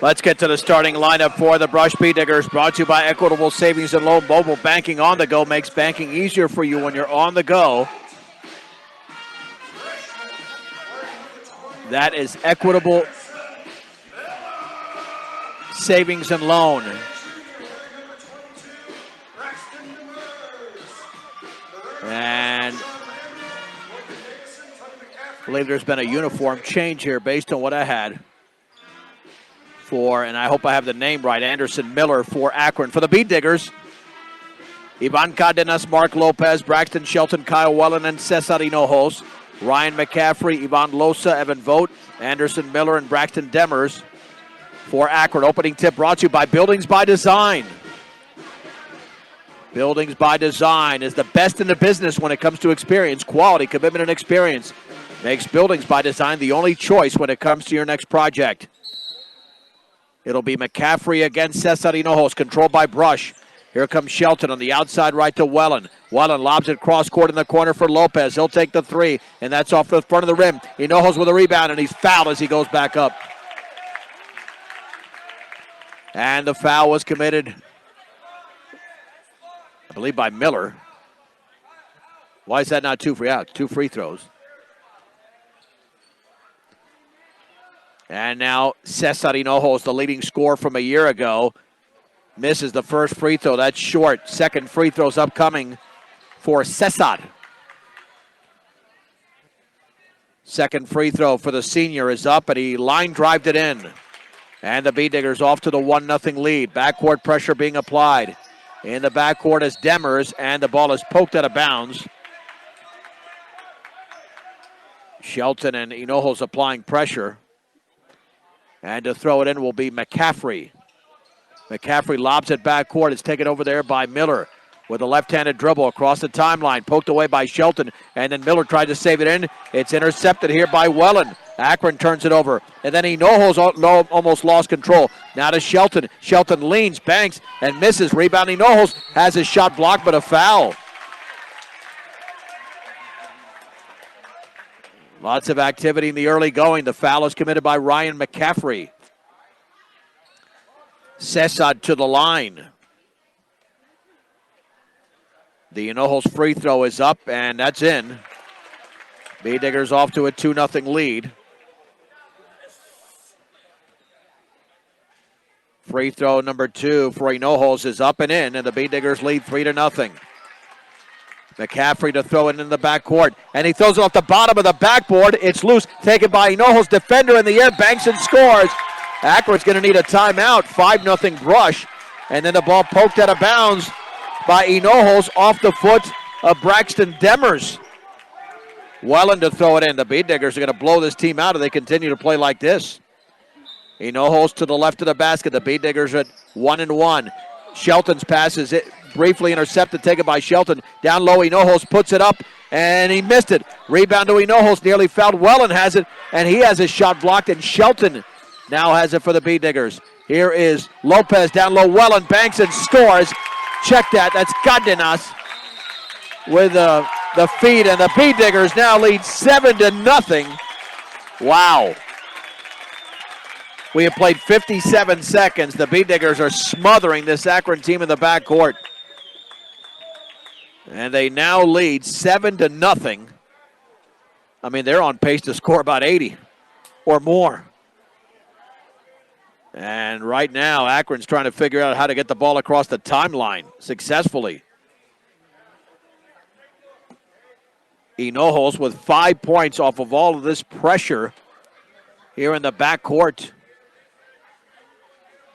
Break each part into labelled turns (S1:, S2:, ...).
S1: Let's get to the starting lineup for the Brush Bee Diggers, brought to you by Equitable Savings and Loan. Mobile banking on the go makes banking easier for you when you're on the go. That is Equitable Savings and Loan. And I believe there's been a uniform change here based on what I had for, and I hope I have the name right, Anderson Miller for Akron. For the Bee Diggers, Ivan Cardenas, Mark Lopez, Braxton Shelton, Kyle Wellen, and Cesar Hinojos. Ryan McCaffrey, Ivan Losa, Evan Vogt, Anderson Miller, and Braxton Demers for Akron. Opening tip brought to you by Buildings by Design. Buildings by Design is the best in the business when it comes to experience, quality, commitment, and experience. Makes Buildings by Design the only choice when it comes to your next project. It'll be McCaffrey against Cesar Hinojos, controlled by Brush. Here comes Shelton on the outside right to Wellen. Wellen lobs it cross court in the corner for Lopez. He'll take the three, and that's off the front of the rim. Hinojos with a rebound, and he's fouled as he goes back up. And the foul was committed, I believe, by Miller. Why is that not two free throws? And now Cesar Hinojos, the leading scorer from a year ago, misses the first free throw. That's short. Second free throw's upcoming for Cesar. Second free throw for the senior is up, and he line drived it in. And the Bee Diggers off to the 1-0 lead. Backcourt pressure being applied. In the backcourt is Demers, and the ball is poked out of bounds. Shelton and Hinojos applying pressure. And to throw it in will be McCaffrey. McCaffrey lobs it backcourt. It's taken over there by Miller with a left-handed dribble across the timeline. Poked away by Shelton, and then Miller tried to save it in. It's intercepted here by Wellen. Akron turns it over, and then Hinojos almost lost control. Now to Shelton. Shelton leans, banks, and misses. Rebound Hinojos has his shot blocked, but a foul. Lots of activity in the early going. The foul is committed by Ryan McCaffrey. Cesar to the line. The Hinojos free throw is up, and that's in. Bee Diggers off to a 2-0 lead. Free throw number 2 for Hinojos is up and in, and the Bee Diggers lead 3-0. McCaffrey to throw it in the backcourt, and he throws it off the bottom of the backboard. It's loose, taken by Hinojos. Defender in the air, banks and scores. Akron's going to need a timeout. 5-0 Brush, and then the ball poked out of bounds by Hinojos off the foot of Braxton Demers. Wellen to throw it in. The Bee Diggers are going to blow this team out if they continue to play like this. Hinojos to the left of the basket. The Bee Diggers at 1-1. Shelton's pass is briefly intercepted, taken by Shelton. Down low, Hinojos puts it up, and he missed it. Rebound to Hinojos, nearly fouled. Wellen has it, and he has his shot blocked, and Shelton now has it for the Bee Diggers. Here is Lopez down low. Wellen banks and scores. Check that. That's Cardenas with the feed, and the Bee Diggers now lead 7-0. Wow. We have played 57 seconds. The Bee Diggers are smothering this Akron team in the backcourt. And they now lead 7-0. I mean, they're on pace to score about 80 or more. And right now, Akron's trying to figure out how to get the ball across the timeline successfully. Hinojos with 5 points off of all of this pressure here in the backcourt.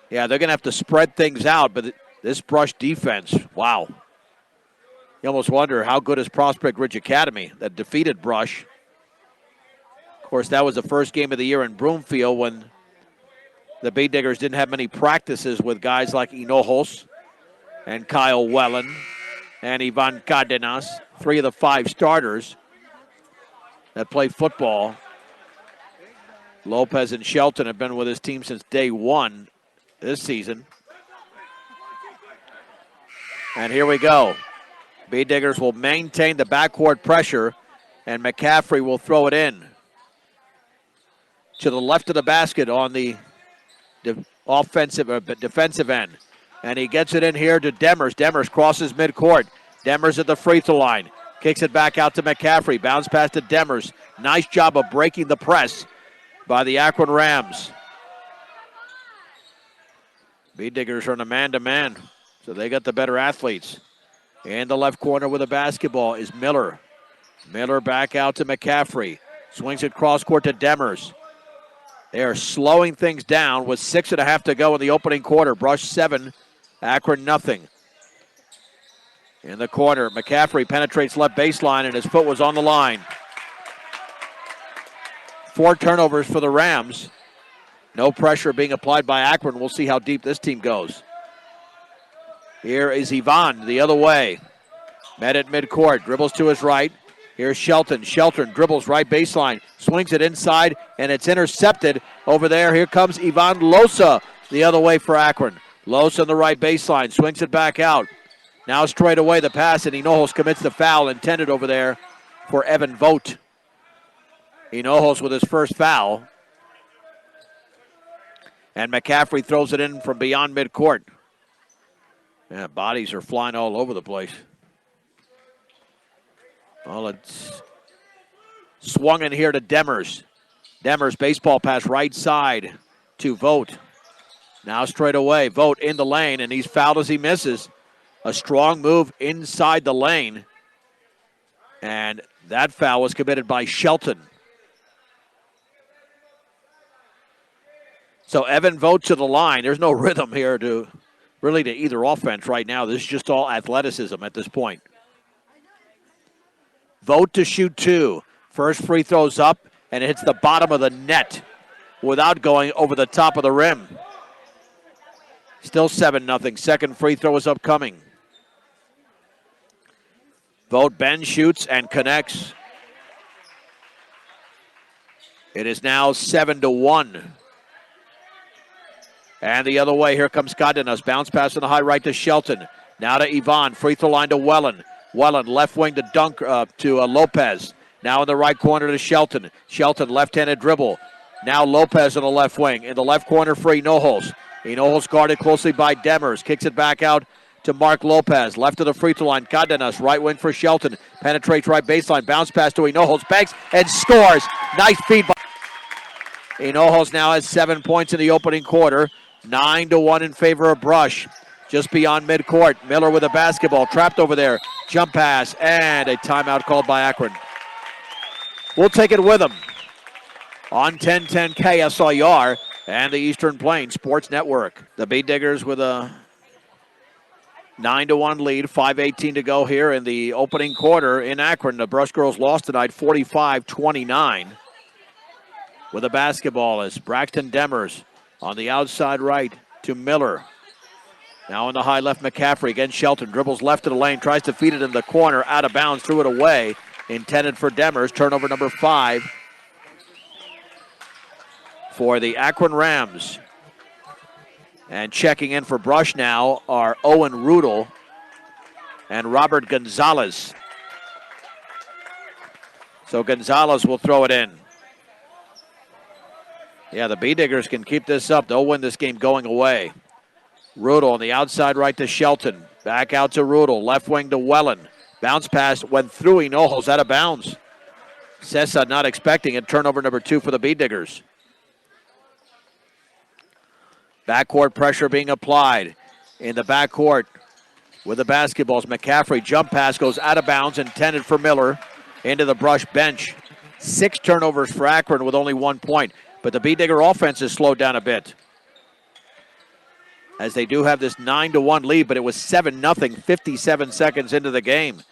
S1: Yeah, they're going to have to spread things out, but this Brush defense, wow. You almost wonder how good is Prospect Ridge Academy that defeated Brush. Of course, that was the first game of the year in Broomfield when the Bee Diggers didn't have many practices with guys like Hinojos and Kyle Wellen and Ivan Cardenas, 3 of the 5 starters that play football. Lopez and Shelton have been with his team since day one this season. And here we go. Bee Diggers will maintain the backcourt pressure, and McCaffrey will throw it in to the left of the basket on the defensive end. And he gets it in here to Demers. Demers crosses midcourt. Demers at the free throw line. Kicks it back out to McCaffrey. Bounce pass to Demers. Nice job of breaking the press by the Akron Rams. B-Diggers are in a man-to-man, so they got the better athletes. In the left corner with the basketball is Miller. Miller back out to McCaffrey. Swings it cross court to Demers. They are slowing things down with 6.5 to go in the opening quarter. Brush 7, Akron nothing. In the corner, McCaffrey penetrates left baseline, and his foot was on the line. 4 turnovers for the Rams. No pressure being applied by Akron. We'll see how deep this team goes. Here is Ivan the other way. Met at midcourt, dribbles to his right. Here's Shelton. Shelton dribbles right baseline, swings it inside, and it's intercepted over there. Here comes Ivan Losa the other way for Akron. Losa on the right baseline, swings it back out. Now straight away the pass, and Hinojos commits the foul intended over there for Evan Vogt. Hinojos with his first foul. And McCaffrey throws it in from beyond midcourt. Yeah, bodies are flying all over the place. Well, it's swung in here to Demers. Demers, baseball pass right side to Vogt. Now straight away, Vogt in the lane, and he's fouled as he misses. A strong move inside the lane. And that foul was committed by Shelton. So Evan Vogt to the line. There's no rhythm here to either offense right now. This is just all athleticism at this point. Vogt to shoot 2. First free throw's up, and it hits the bottom of the net without going over the top of the rim. Still 7-0. Second free throw is upcoming. Vogt bends, shoots, and connects. It is now 7-1. And the other way, here comes Cardenas. Bounce pass on the high right to Shelton. Now to Ivan. Free throw line to Wellen. Wellen left wing to to Lopez. Now in the right corner to Shelton. Shelton left-handed dribble. Now Lopez on the left wing. In the left corner for Hinojos. Hinojos guarded closely by Demers. Kicks it back out to Mark Lopez. Left of the free throw line. Cardenas. Right wing for Shelton. Penetrates right baseline. Bounce pass to Hinojos. Banks and scores. Nice feed by Hinojos now has 7 points in the opening quarter. 9-1 in favor of Brush. Just beyond midcourt. Miller with a basketball. Trapped over there. Jump pass. And a timeout called by Akron. We'll take it with them on 1010 KSIR and the Eastern Plains Sports Network. The B-Diggers with a 9-1 lead. 5:18 to go here in the opening quarter in Akron. The Brush girls lost tonight 45-29. With a basketball is Braxton Demers. On the outside right to Miller. Now in the high left, McCaffrey. Again, Shelton dribbles left to the lane. Tries to feed it in the corner. Out of bounds. Threw it away. Intended for Demers. Turnover number 5 for the Akron Rams. And checking in for Brush now are Owen Rudel and Robert Gonzalez. So Gonzalez will throw it in. Yeah, the B-Diggers can keep this up. They'll win this game going away. Rudel on the outside right to Shelton. Back out to Rudel. Left wing to Wellen. Bounce pass went through Hinojos out of bounds. Sessa not expecting it. Turnover number 2 for the B-Diggers. Backcourt pressure being applied. In the backcourt with the basketballs. McCaffrey jump pass goes out of bounds. Intended for Miller. Into the Brush bench. 6 turnovers for Akron with only 1 point. But the B-Digger offense has slowed down a bit. As they do have this 9-1 lead, but it was 7-0, 57 seconds into the game.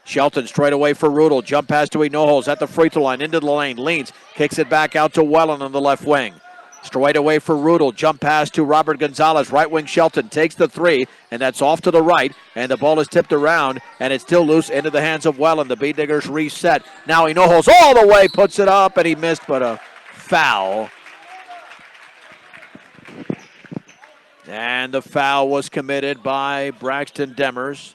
S1: Shelton straight away for Rudel. Jump pass to Hinojos at the free throw line, into the lane, leans, kicks it back out to Wellen on the left wing. Straight away for Rudel. Jump pass to Robert Gonzalez. Right wing Shelton takes the 3, and that's off to the right. And the ball is tipped around, and it's still loose into the hands of Wellen. The B-Diggers reset. Now Hinojos all the way, puts it up, and he missed, but a foul. And the foul was committed by Braxton Demers.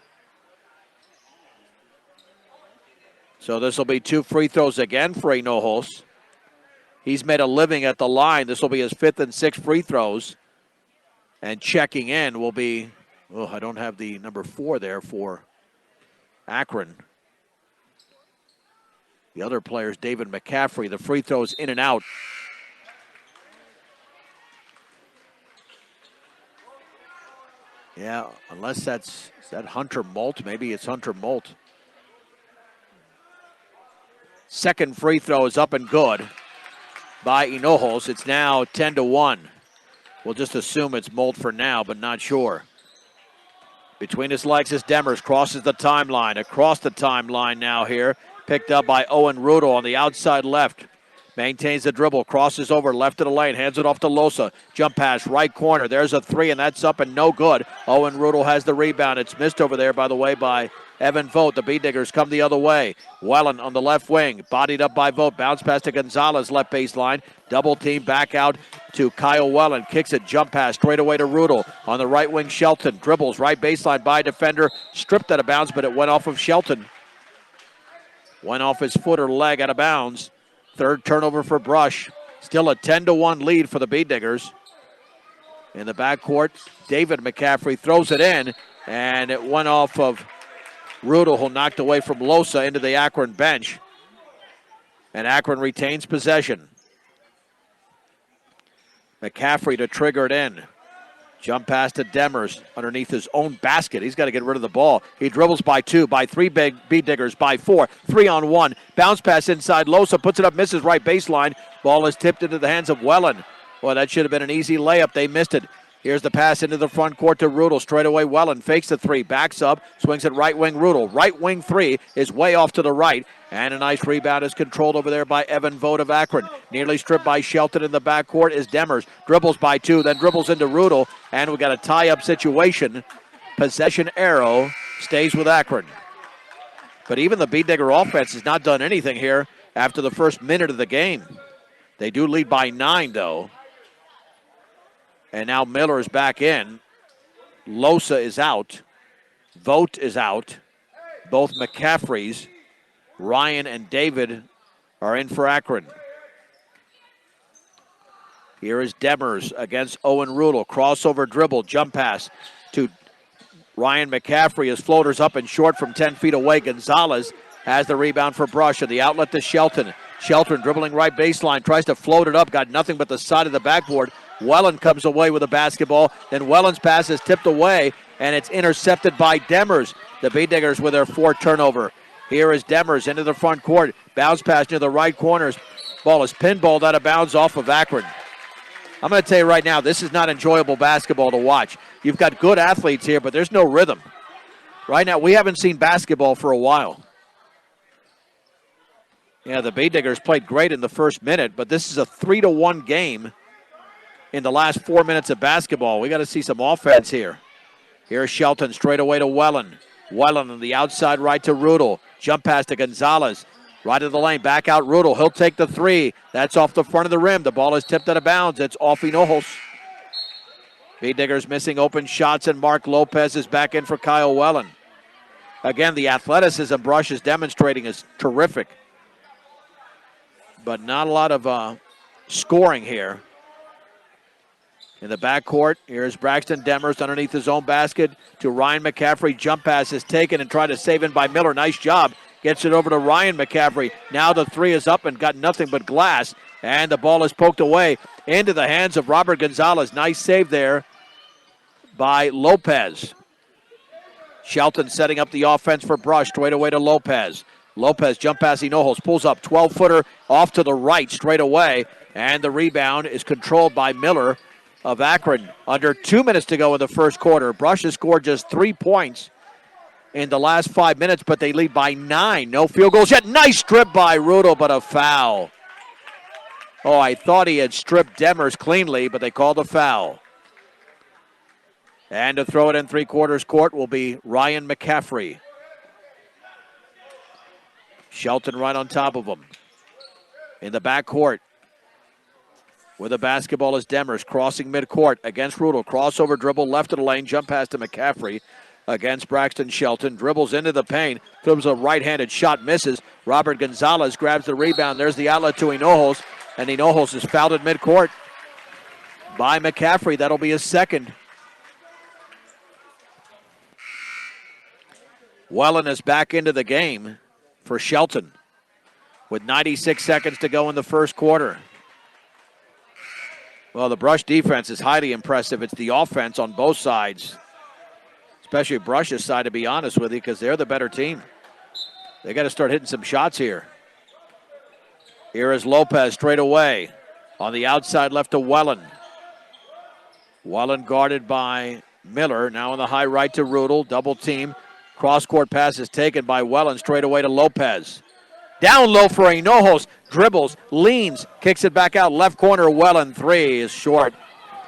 S1: So this will be 2 free throws again for Hinojos. He's made a living at the line. This will be his 5th and 6th free throws. And checking in will be, oh, I don't have the number 4 there for Akron. The other player is David McCaffrey. The free throws in and out. Yeah, unless is that Hunter Molt? Maybe it's Hunter Molt. Second free throw is up and good by Hinojos. It's now 10-1. We'll just assume it's Molt for now, but not sure. Between his legs is Demers, crosses the timeline. Across the timeline now here. Picked up by Owen Rudel on the outside left. Maintains the dribble, crosses over left of the lane, hands it off to Losa. Jump pass, right corner. There's a 3, and that's up and no good. Owen Rudel has the rebound. It's missed over there, by the way, by Evan Vogt. The B-Diggers come the other way. Wellen on the left wing, bodied up by Vogt. Bounce pass to Gonzalez, left baseline. Double team back out to Kyle Wellen. Kicks it, jump pass, straight away to Rudel. On the right wing, Shelton. Dribbles, right baseline by defender. Stripped out of bounds, but it went off of Shelton. Went off his foot or leg out of bounds. Third turnover for Brush. Still a 10-1 lead for the B-Diggers. In the backcourt, David McCaffrey throws it in, and it went off of Rudel, who knocked away from Losa into the Akron bench. And Akron retains possession. McCaffrey to trigger it in. Jump pass to Demers underneath his own basket. He's got to get rid of the ball. He dribbles by 2, by 3 B-Diggers, by 4. 3-on-1. Bounce pass inside. Losa puts it up, misses right baseline. Ball is tipped into the hands of Wellen. Boy, that should have been an easy layup. They missed it. Here's the pass into the front court to Rudel. Straight away, Wellen fakes the 3, backs up, swings it right wing, Rudel. Right wing 3 is way off to the right. And a nice rebound is controlled over there by Evan Vogt of Akron. Nearly stripped by Shelton in the backcourt is Demers. Dribbles by 2, then dribbles into Rudel. And we got a tie-up situation. Possession arrow stays with Akron. But even the B-Digger offense has not done anything here after the first minute of the game. They do lead by 9, though. And now Miller is back in. Losa is out. Vogt is out. Both McCaffreys, Ryan and David, are in for Akron. Here is Demers against Owen Rudel. Crossover dribble, jump pass to Ryan McCaffrey. His floater's up and short from 10 feet away. Gonzalez has the rebound for Brush, and the outlet to Shelton. Shelton dribbling right baseline, tries to float it up, got nothing but the side of the backboard. Wellen comes away with a basketball. Then Wellen's pass is tipped away, and it's intercepted by Demers. The B-Diggers with their 4th turnover. Here is Demers into the front court. Bounce pass near the right corners. Ball is pinballed out of bounds off of Akron. I'm going to tell you right now, this is not enjoyable basketball to watch. You've got good athletes here, but there's no rhythm. Right now, we haven't seen basketball for a while. Yeah, the B-Diggers played great in the first minute, but this is a 3-1 game in the last 4 minutes of basketball. We got to see some offense here. Here's Shelton straight away to Wellen. Wellen on the outside right to Rudel. Jump pass to Gonzalez. Right of the lane, back out Rudel. He'll take the 3. That's off the front of the rim. The ball is tipped out of bounds. It's off Hinojos. B-Diggers missing open shots, and Mark Lopez is back in for Kyle Wellen. Again, the athleticism Brush is demonstrating is terrific. But not a lot of scoring here. In the backcourt, here's Braxton Demers underneath his own basket to Ryan McCaffrey. Jump pass is taken and tried to save in by Miller. Nice job. Gets it over to Ryan McCaffrey. Now the 3 is up and got nothing but glass. And the ball is poked away into the hands of Robert Gonzalez. Nice save there by Lopez. Shelton setting up the offense for Brush. Straight away to Lopez. Lopez jump pass Hinojos. Pulls up 12-footer off to the right straight away. And the rebound is controlled by Miller of Akron. Under 2 minutes to go in the first quarter. Brush has scored just 3 points in the last 5 minutes, but they lead by 9. No field goals yet. Nice strip by Rudel, but a foul. Oh, I thought he had stripped Demers cleanly, but they called a foul. And to throw it in three-quarters court will be Ryan McCaffrey. Shelton right on top of him. In the backcourt, with the basketball is Demers crossing midcourt against Rudel. Crossover dribble left of the lane. Jump pass to McCaffrey against Braxton Shelton. Dribbles into the paint. Throws a right-handed shot. Misses. Robert Gonzalez grabs the rebound. There's the outlet to Hinojos. And Hinojos is fouled at midcourt by McCaffrey. That'll be his 2nd. Wellen is back into the game for Shelton with 96 seconds to go in the first quarter. Well, the Brush defense is highly impressive. It's the offense on both sides, especially Brush's side, to be honest with you, because they're the better team. They got to start hitting some shots here. Here is Lopez straight away. On the outside left to Wellen. Wellen guarded by Miller. Now on the high right to Rudel. Double team. Cross-court pass is taken by Wellen straight away to Lopez. Down low for Hinojos. Dribbles, leans, kicks it back out. Left corner, Wellen. Three is short.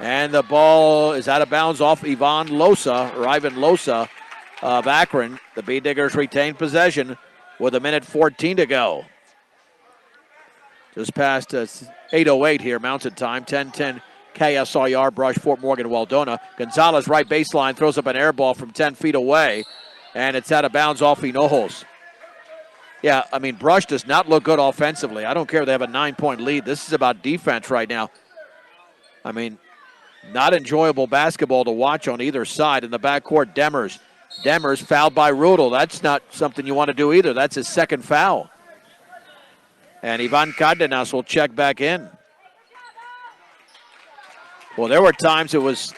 S1: And the ball is out of bounds off Ivan Losa of Akron. The Bee Diggers retain possession with 1:14 to go. Just past 8:08 here, Mountain Time. 10-10 KSIR, Brush, Fort Morgan, Waldona. Gonzalez, right baseline, throws up an air ball from 10 feet away, and it's out of bounds off Hinojos. Yeah, I mean, Brush does not look good offensively. I don't care if they have a 9-point lead. This is about defense right now. I mean, not enjoyable basketball to watch on either side. In the backcourt, Demers fouled by Rudel. That's not something you want to do either. That's his second foul. And Ivan Cardenas will check back in. Well, there were times it was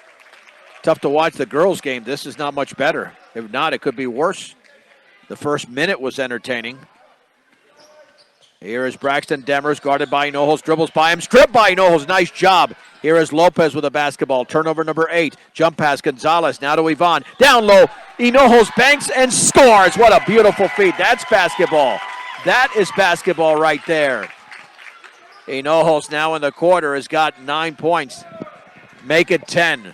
S1: tough to watch the girls' game. This is not much better. If not, it could be worse. The first minute was entertaining. Here is Braxton Demers, guarded by Hinojos, dribbles by him, stripped by Hinojos. Nice job. Here is Lopez with a basketball. Turnover number 8. Jump pass, Gonzalez. Now to Ivan. Down low. Hinojos banks and scores. What a beautiful feat. That's basketball. That is basketball right there. Hinojos now in the quarter has got 9 points. Make it 10.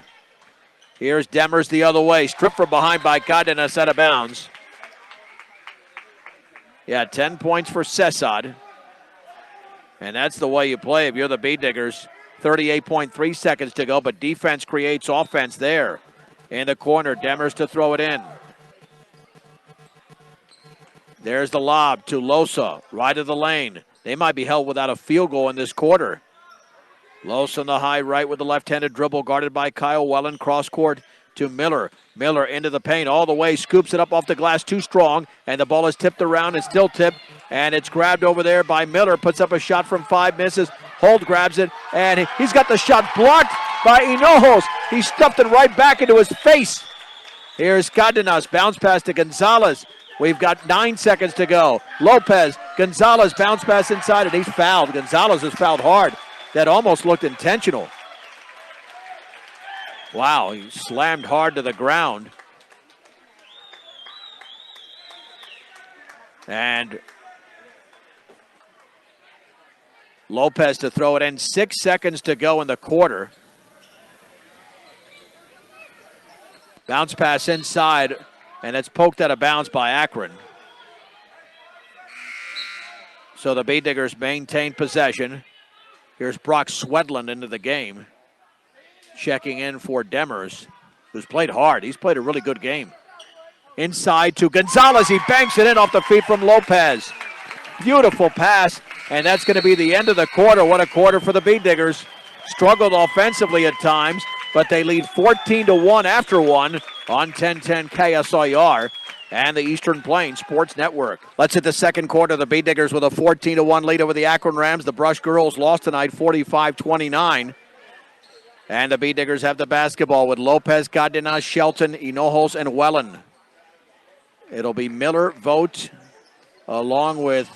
S1: Here's Demers the other way. Stripped from behind by Cardenas, out of bounds. Yeah, 10 points for Sessad. And that's the way you play if you're the Bee Diggers. 38.3 seconds to go, but defense creates offense there. In the corner, Demers to throw it in. There's the lob to Losa, right of the lane. They might be held without a field goal in this quarter. Losa on the high right with the left-handed dribble, guarded by Kyle Wellen. Cross court to Miller. Miller into the paint all the way, scoops it up off the glass, too strong, and the ball is tipped around and still tipped, and it's grabbed over there by Miller. Puts up a shot from 5, misses. Holt grabs it, and he's got the shot blocked by Hinojos. He stuffed it right back into his face. Here's Cardenas, bounce pass to Gonzalez. We've got 9 seconds to go. Lopez, Gonzalez, bounce pass inside, and he's fouled. Gonzalez is fouled hard. That almost looked intentional. Wow, he slammed hard to the ground. And Lopez to throw it in. 6 seconds to go in the quarter. Bounce pass inside, and it's poked out of bounds by Akron. So the Bee Diggers maintain possession. Here's Brock Swedlund into the game. Checking in for Demers, who's played hard. He's played a really good game. Inside to Gonzalez. He banks it in off the feet from Lopez. Beautiful pass, and that's going to be the end of the quarter. What a quarter for the Bee Diggers. Struggled offensively at times, but they lead 14-1 after one on 10-10 KSIR and the Eastern Plains Sports Network. Let's hit the second quarter. The Bee Diggers with a 14-1 lead over the Akron Rams. The Brush girls lost tonight 45-29. And the Bee Diggers have the basketball with Lopez, Cardenas, Shelton, Hinojos, and Wellen. It'll be Miller, Vogt, along with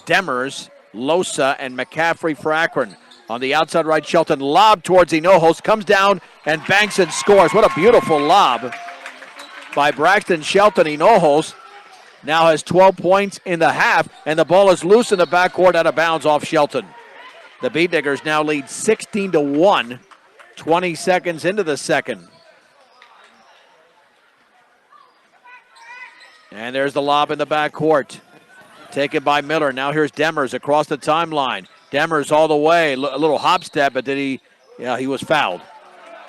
S1: Demers, Losa, and McCaffrey for Akron. On the outside right, Shelton lob towards Hinojos, comes down and banks and scores. What a beautiful lob by Braxton Shelton. Hinojos now has 12 points in the half, and the ball is loose in the backcourt, out of bounds off Shelton. The Bee Diggers now lead 16-1, 20 seconds into the second. And there's the lob in the backcourt. Taken by Miller. Now here's Demers across the timeline. Demers all the way. A little hop step, but did he? Yeah, he was fouled.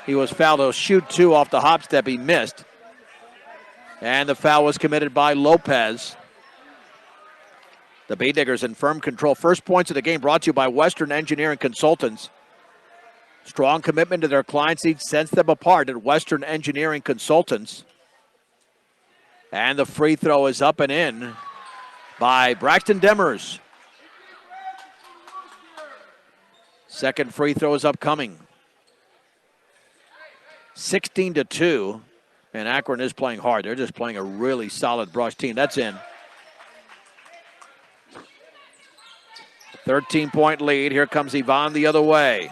S1: He was fouled. He'll shoot 2 off the hop step. He missed. And the foul was committed by Lopez. The Bee Diggers in firm control. First points of the game brought to you by Western Engineering Consultants. Strong commitment to their clients each sets them apart at Western Engineering Consultants. And the free throw is up and in by Braxton Demers. Second free throw is upcoming. 16-2. And Akron is playing hard. They're just playing a really solid Brush team. That's in. 13-point lead. Here comes Yvonne the other way.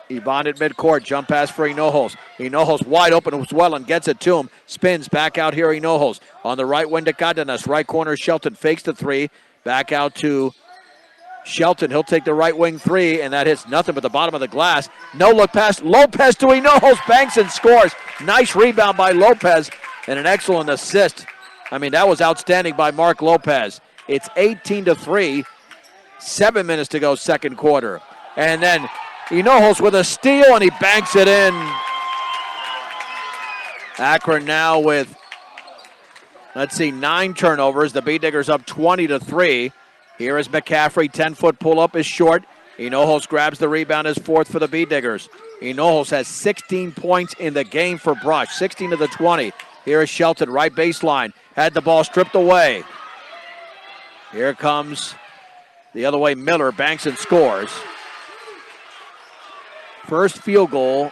S1: Yvonne at midcourt. Jump pass for Hinojos. Hinojos wide open as well and gets it to him. Spins back out here. Hinojos on the right wing to Cardenas. Right corner Shelton fakes the three. Back out to Shelton. He'll take the right wing three, and that hits nothing but the bottom of the glass. No look pass. Lopez to Hinojos. Banks and scores. Nice rebound by Lopez and an excellent assist. I mean, that was outstanding by Mark Lopez. It's 18-3. 7 minutes to go, second quarter. And then Hinojos with a steal, and he banks it in. Akron now with, 9 turnovers. The Bee Diggers up 20-3. Here is McCaffrey. 10-foot pull-up is short. Hinojos grabs the rebound, his fourth for the Bee Diggers. Hinojos has 16 points in the game for Brush, 16 of the 20. Here is Shelton, right baseline. Had the ball stripped away. Here comes the other way, Miller banks and scores. First field goal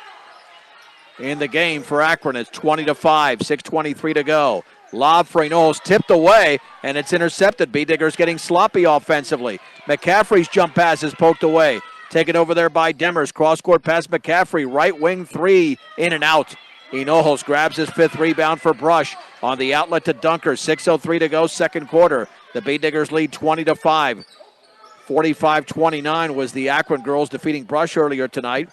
S1: in the game for Akron. It's 20-5, 6:23 to go. Lob for Hinojos tipped away, and it's intercepted. Bee Diggers getting sloppy offensively. McCaffrey's jump pass is poked away. Taken over there by Demers. Cross-court pass McCaffrey. Right wing three, in and out. Hinojos grabs his fifth rebound for Brush. On the outlet to Dunker. 6:03 to go, second quarter. The Bee Diggers lead 20-5. 45-29 was the Akron girls defeating Brush earlier tonight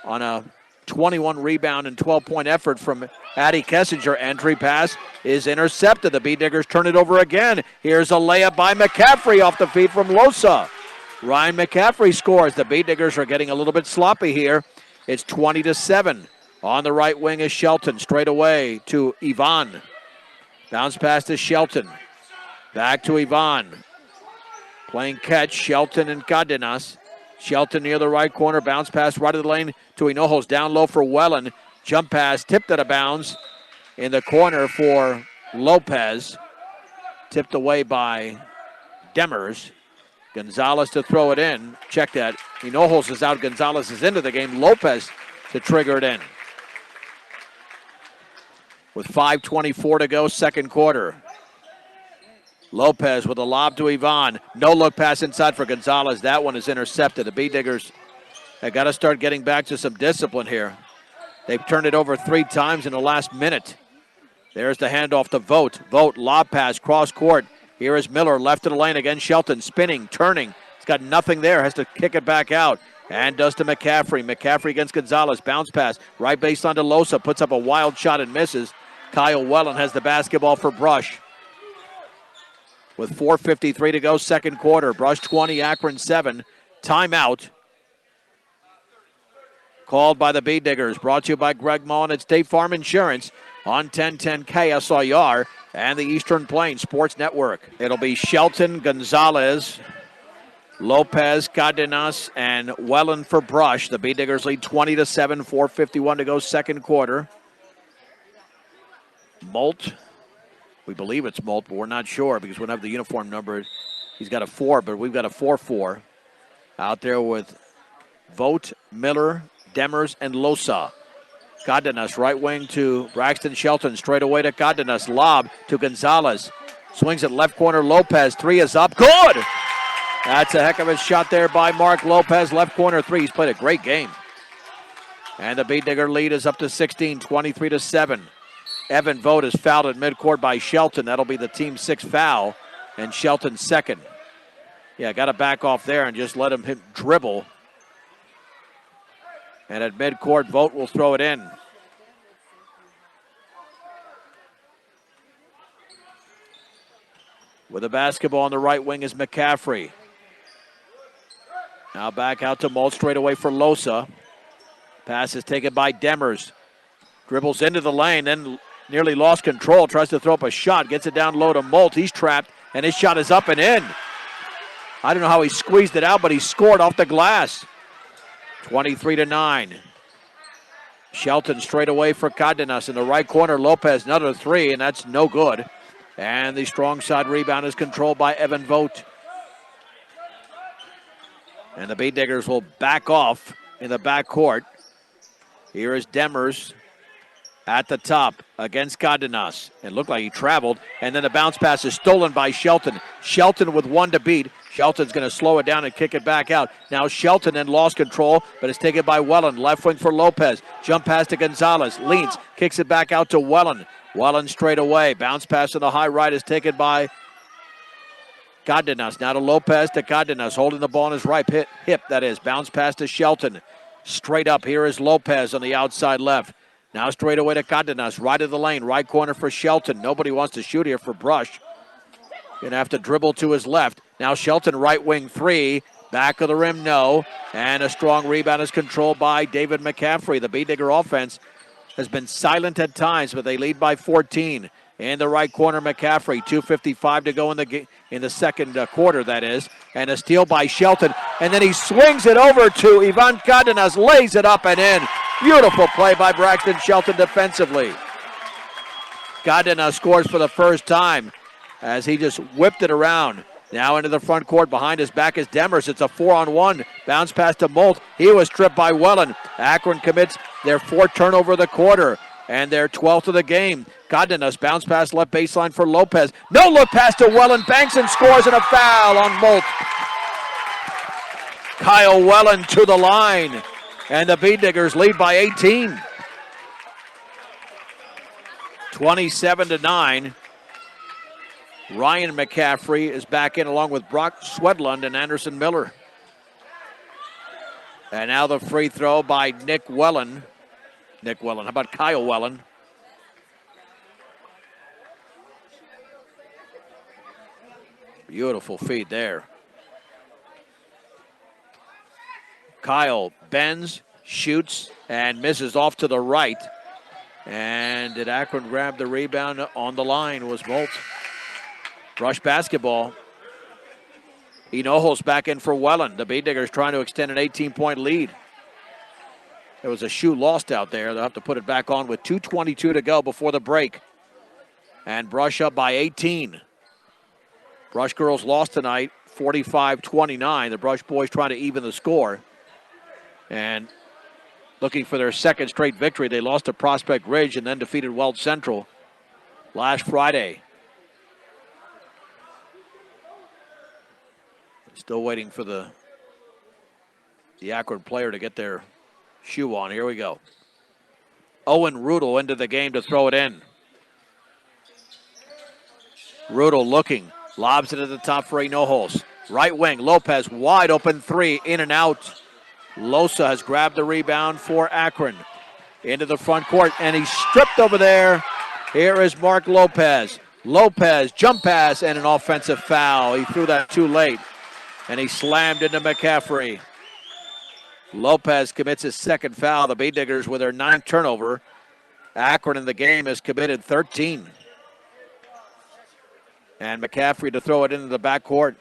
S1: on a 21 rebound and 12-point effort from Addie Kessinger. Entry pass is intercepted. The Bee Diggers turn it over again. Here's a layup by McCaffrey off the feet from Losa. Ryan McCaffrey scores. The Bee Diggers are getting a little bit sloppy here. It's 20-7. On the right wing is Shelton. Straight away to Yvonne. Bounce pass to Shelton. Back to Yvonne. Playing catch, Shelton and Cardenas. Shelton near the right corner. Bounce pass right of the lane to Hinojos. Down low for Wellen. Jump pass tipped out of bounds in the corner for Lopez. Tipped away by Demers. Gonzalez to throw it in. Check that. Hinojos is out. Gonzalez is into the game. Lopez to trigger it in. With 5:24 to go, second quarter. Lopez with a lob to Yvonne. No look pass inside for Gonzalez. That one is intercepted. The Bee Diggers have got to start getting back to some discipline here. They've turned it over 3 times in the last minute. There's the handoff to Vogt. Vogt, lob pass, cross court. Here is Miller, left of the lane again. Shelton spinning, turning. He's got nothing there. Has to kick it back out. And does to McCaffrey. McCaffrey against Gonzalez. Bounce pass. Right baseline to Losa. Puts up a wild shot and misses. Kyle Wellen has the basketball for Brush. With 4:53 to go, second quarter. Brush 20, Akron 7. Timeout. Called by the Bee Diggers. Brought to you by Greg Mullen at State Farm Insurance on 1010 KSIR and the Eastern Plains Sports Network. It'll be Shelton, Gonzalez, Lopez, Cardenas, and Wellen for Brush. The Bee Diggers lead 20-7, 4:51 to go, second quarter. Molt. We believe it's Molt, but we're not sure because we don't have the uniform number. He's got a 4, but we've got a 4-4. Out there with Vogt, Miller, Demers, and Losa. Cardenas, right wing to Braxton Shelton. Straight away to Cardenas. Lob to Gonzalez. Swings it left corner. Lopez. 3 is up. Good! That's a heck of a shot there by Mark Lopez. Left corner 3. He's played a great game. And the Bee Digger lead is up to 16, 23-7. Evan Vogt is fouled at midcourt by Shelton. That'll be the team's 6th foul, and Shelton's 2nd. Yeah, got to back off there and just let him dribble. And at midcourt, Vogt will throw it in. With the basketball on the right wing is McCaffrey. Now back out to Molt, straight away for Losa. Pass is taken by Demers. Dribbles into the lane, then nearly lost control. Tries to throw up a shot. Gets it down low to Molt. He's trapped, and his shot is up and in. I don't know how he squeezed it out, but he scored off the glass. 23-9. Shelton straight away for Cardenas in the right corner. Lopez, another three, and that's no good. And the strong side rebound is controlled by Evan Vogt. And the Beat Diggers will back off in the backcourt. Here is Demers at the top against Cardenas. It looked like he traveled, and then the bounce pass is stolen by Shelton. Shelton with one to beat. Shelton's going to slow it down and kick it back out. Now Shelton then lost control, but it's taken by Wellen. Left wing for Lopez. Jump pass to Gonzalez. Leans, kicks it back out to Wellen. Wellen straight away. Bounce pass on the high right is taken by Cardenas. Now to Lopez to Cardenas, holding the ball on his right hip, that is. Bounce pass to Shelton. Straight up, here is Lopez on the outside left. Now straight away to Cardenas, right of the lane, right corner for Shelton. Nobody wants to shoot here for Brush. Going to have to dribble to his left. Now Shelton, right wing three. Back of the rim, no. And a strong rebound is controlled by David McCaffrey. The Beat Digger offense has been silent at times, but they lead by 14. In the right corner, McCaffrey, 2:55 to go in the second quarter, that is. And a steal by Shelton. And then he swings it over to Ivan Cardenas, lays it up and in. Beautiful play by Braxton Shelton defensively. Cardenas scores for the first time as he just whipped it around. Now into the front court. Behind his back is Demers. It's a 4-on-1. Bounce pass to Molt. He was stripped by Wellen. Akron commits their fourth turnover of the quarter and their 12th of the game. Cardenas bounce pass left baseline for Lopez. No look pass to Wellen. Banks and scores, and a foul on Molt. Kyle Wellen to the line. And the Beat Diggers lead by 18. 27-9. Ryan McCaffrey is back in along with Brock Swedlund and Anderson Miller. And now the free throw by Nick Wellen. How about Kyle Wellen? Beautiful feed there. Kyle bends, shoots, and misses off to the right. And did Akron grab the rebound? On the line was Molt. Rush basketball. Hinojo's back in for Wellen. The Beat Diggers trying to extend an 18-point lead. There was a shoe lost out there. They'll have to put it back on with 2:22 to go before the break. And Brush up by 18. Brush girls lost tonight, 45-29. The Brush boys trying to even the score. And looking for their second straight victory. They lost to Prospect Ridge and then defeated Weld Central last Friday. Still waiting for the Akron player to get their shoe on. Here we go. Owen Rudel into the game to throw it in. Rudel looking. Lobs it at the top for Hinojo's. Right wing, Lopez, wide open three, in and out. Losa has grabbed the rebound for Akron. Into the front court, and he's stripped over there. Here is Mark Lopez. Lopez, jump pass, and an offensive foul. He threw that too late, and he slammed into McCaffrey. Lopez commits his second foul. The Beat Diggers with their 9th turnover. Akron in the game has committed 13. And McCaffrey to throw it into the backcourt.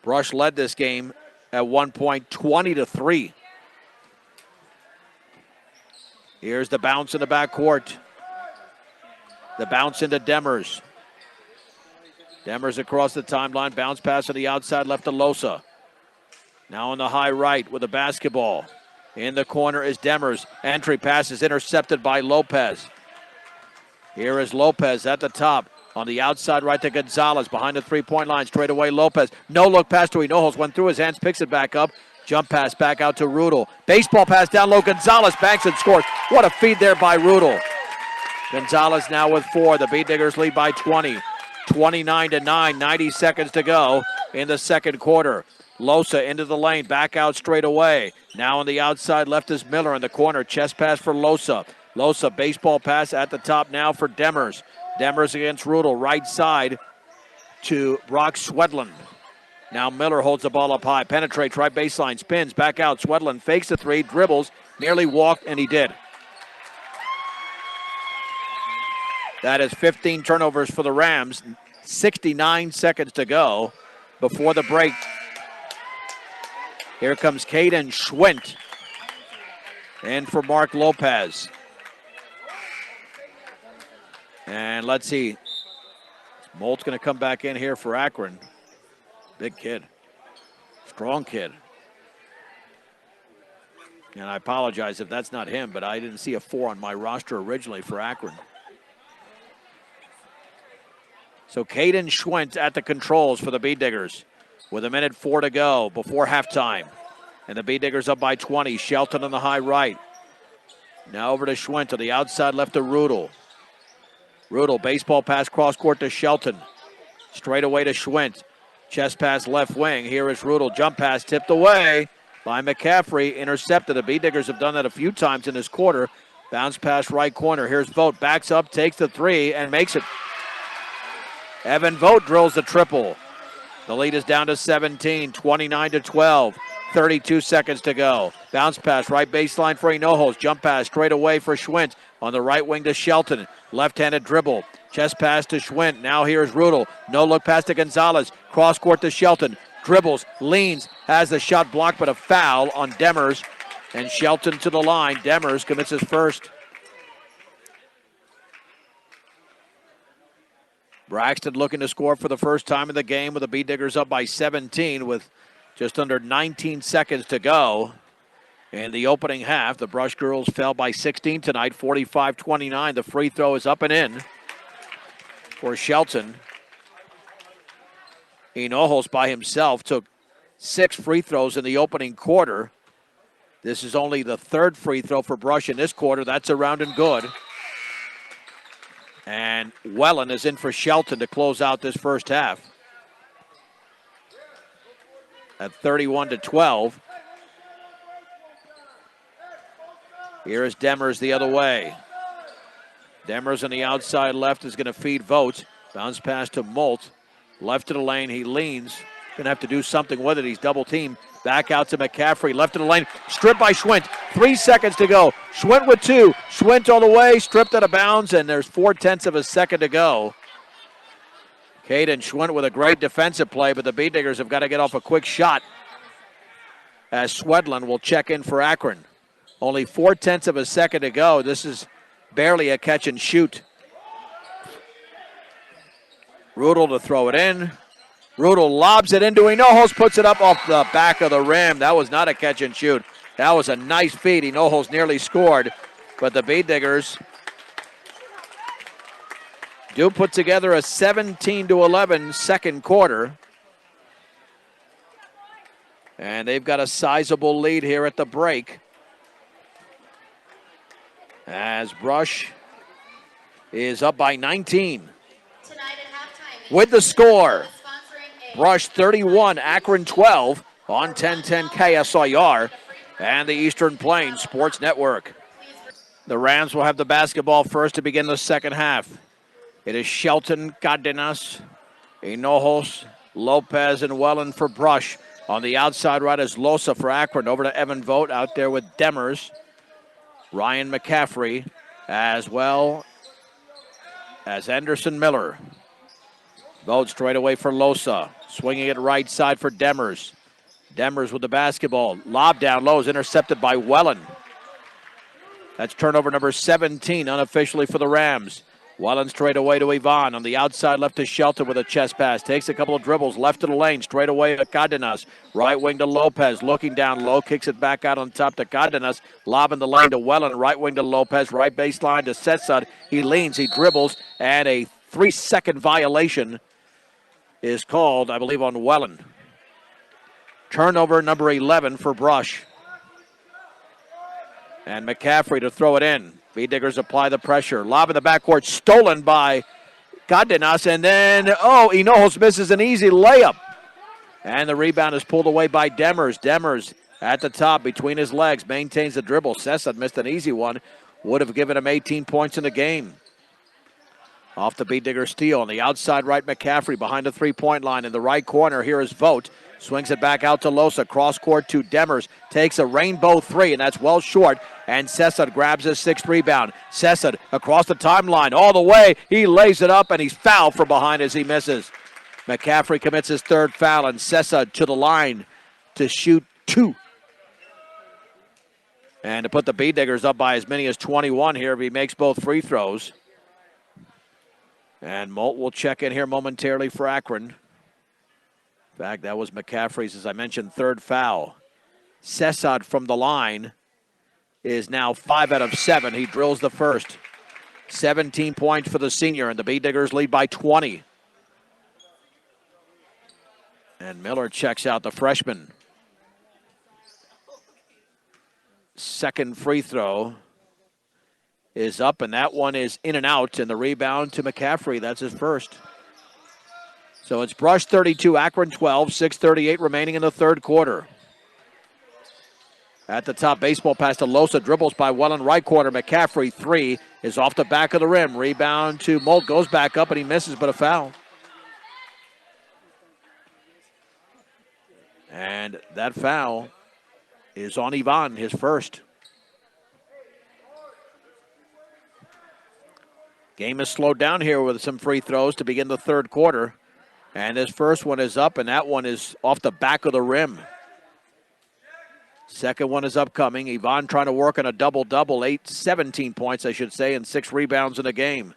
S1: Brush led this game at 1 point, 20-3. Here's the bounce in the backcourt. The bounce into Demers. Demers across the timeline. Bounce pass on the outside left to Losa. Now on the high right with the basketball. In the corner is Demers. Entry pass is intercepted by Lopez. Here is Lopez at the top. On the outside right to Gonzalez. Behind the three-point line. Straight away Lopez. No look pass to Hinojo's. Went through his hands. Picks it back up. Jump pass back out to Rudel. Baseball pass down low. Gonzalez banks and scores. What a feed there by Rudel. Gonzalez now with 4. The Beat Diggers lead by 20. 29-9. 90 seconds to go in the second quarter. Losa into the lane. Back out straight away. Now on the outside left is Miller in the corner. Chest pass for Losa. Losa baseball pass at the top now for Demers. Demers against Rudel. Right side to Brock Swedlund. Now Miller holds the ball up high. Penetrates right baseline. Spins back out. Swedlund fakes the three. Dribbles. Nearly walked, and he did. That is 15 turnovers for the Rams. 69 seconds to go before the break. Here comes Caden Schwint. in for Mark Lopez. And let's see. Molt's going to come back in here for Akron. Big kid. Strong kid. And I apologize if that's not him, but I didn't see a 4 on my roster originally for Akron. So Caden Schwint at the controls for the Bee Diggers with 1:04 to go before halftime. And the Bee Diggers up by 20. Shelton on the high right. Now over to Schwint to the outside left to Rudel. Rudel, baseball pass cross court to Shelton. Straight away to Schwint. Chest pass left wing. Here is Rudel. Jump pass tipped away by McCaffrey. Intercepted. The Bee Diggers have done that a few times in this quarter. Bounce pass right corner. Here's Vogt. Backs up, takes the 3, and makes it. Evan Vogt drills the triple. The lead is down to 17, 29 to 12. 32 seconds to go. Bounce pass, right baseline for Hinojos. Jump pass straight away for Schwint. On the right wing to Shelton. Left-handed dribble. Chest pass to Schwint. Now here's Rudel. No look pass to Gonzalez. Cross court to Shelton. Dribbles, leans, has the shot blocked, but a foul on Demers. And Shelton to the line. Demers commits his first. Braxton looking to score for the first time in the game with the Bee Diggers up by 17 with just under 19 seconds to go. In the opening half, the Brush Girls fell by 16 tonight, 45-29. The free throw is up and in for Shelton. Hinojos by himself took 6 free throws in the opening quarter. This is only the 3rd free throw for Brush in this quarter. That's around and good. And Wellen is in for Shelton to close out this first half. At 31 to 12. Here is Demers the other way. Demers on the outside left is going to feed Vogt. Bounce pass to Molt. Left to the lane, he leans. Going to have to do something with it. He's double teamed. Back out to McCaffrey. Left to the lane. Stripped by Schwint. 3 seconds to go. Schwint with 2. Schwint all the way. Stripped out of bounds, and there's 0.4 of a second to go. Caden Schwint with a great defensive play, but the Bee Diggers have got to get off a quick shot as Swedlin will check in for Akron. Only 0.4 of a second to go. This is barely a catch and shoot. Rudel to throw it in. Rudel lobs it into Hinojos, puts it up off the back of the rim. That was not a catch and shoot. That was a nice feed. Hinojos nearly scored, but the Bee Diggers do put together a 17-11 second quarter. And they've got a sizable lead here at the break. As Brush is up by 19. With the score, Brush 31, Akron 12 on 1010 KSIR and the Eastern Plains Sports Network. The Rams will have the basketball first to begin the second half. It is Shelton, Cardenas, Hinojos, Lopez, and Wellen for Brush. On the outside right is Losa for Akron. Over to Evan Vogt out there with Demers. Ryan McCaffrey, as well as Anderson Miller. Vogt straight away for Losa. Swinging it right side for Demers. Demers with the basketball. Lob down low is intercepted by Wellen. That's turnover number 17 unofficially for the Rams. Wellen straight away to Ivan. On the outside left to Shelton with a chest pass. Takes a couple of dribbles. Left to the lane. Straight away to Cardenas. Right wing to Lopez. Looking down low. Kicks it back out on top to Cardenas. Lob in the lane to Wellen. Right wing to Lopez. Right baseline to Setsud. He leans. He dribbles. And a 3-second violation is called, I believe, on Wellen. Turnover number 11 for Brush. And McCaffrey to throw it in. Bee Diggers apply the pressure. Lob in the backcourt, stolen by Cardenas. And then, Hinojos misses an easy layup. And the rebound is pulled away by Demers. Demers at the top between his legs, maintains the dribble. Sessad missed an easy one. Would have given him 18 points in the game. Off the Bee Digger steal. On the outside right, McCaffrey behind the three-point line. In the right corner, here is Vogt. Swings it back out to Losa. Cross court to Demers. Takes a rainbow 3, and that's well short. And Sessad grabs his 6th rebound. Sessad across the timeline all the way. He lays it up, and he's fouled from behind as he misses. McCaffrey commits his 3rd foul, and Sessad to the line to shoot 2. And to put the Bee Diggers up by as many as 21 here if he makes both free throws. And Molt will check in here momentarily for Akron. In fact, that was McCaffrey's, as I mentioned, third foul. Sessad from the line is now 5 out of 7. He drills the first. 17 points for the senior, and the Bee Diggers lead by 20. And Miller checks out the freshman. Second free throw is up, and that one is in and out, and the rebound to McCaffrey. That's his first. So it's Brush 32, Akron 12, 6:38 remaining in the third quarter. At the top, baseball pass to Losa, dribbles by Welland, right corner. McCaffrey, 3, is off the back of the rim. Rebound to Molt, goes back up, and he misses, but a foul. And that foul is on Ivan, his first. Game is slowed down here with some free throws to begin the third quarter. And his first one is up, and that one is off the back of the rim. Second one is upcoming. Ivan trying to work on a double-double, 17 points, I should say, and 6 rebounds in the game.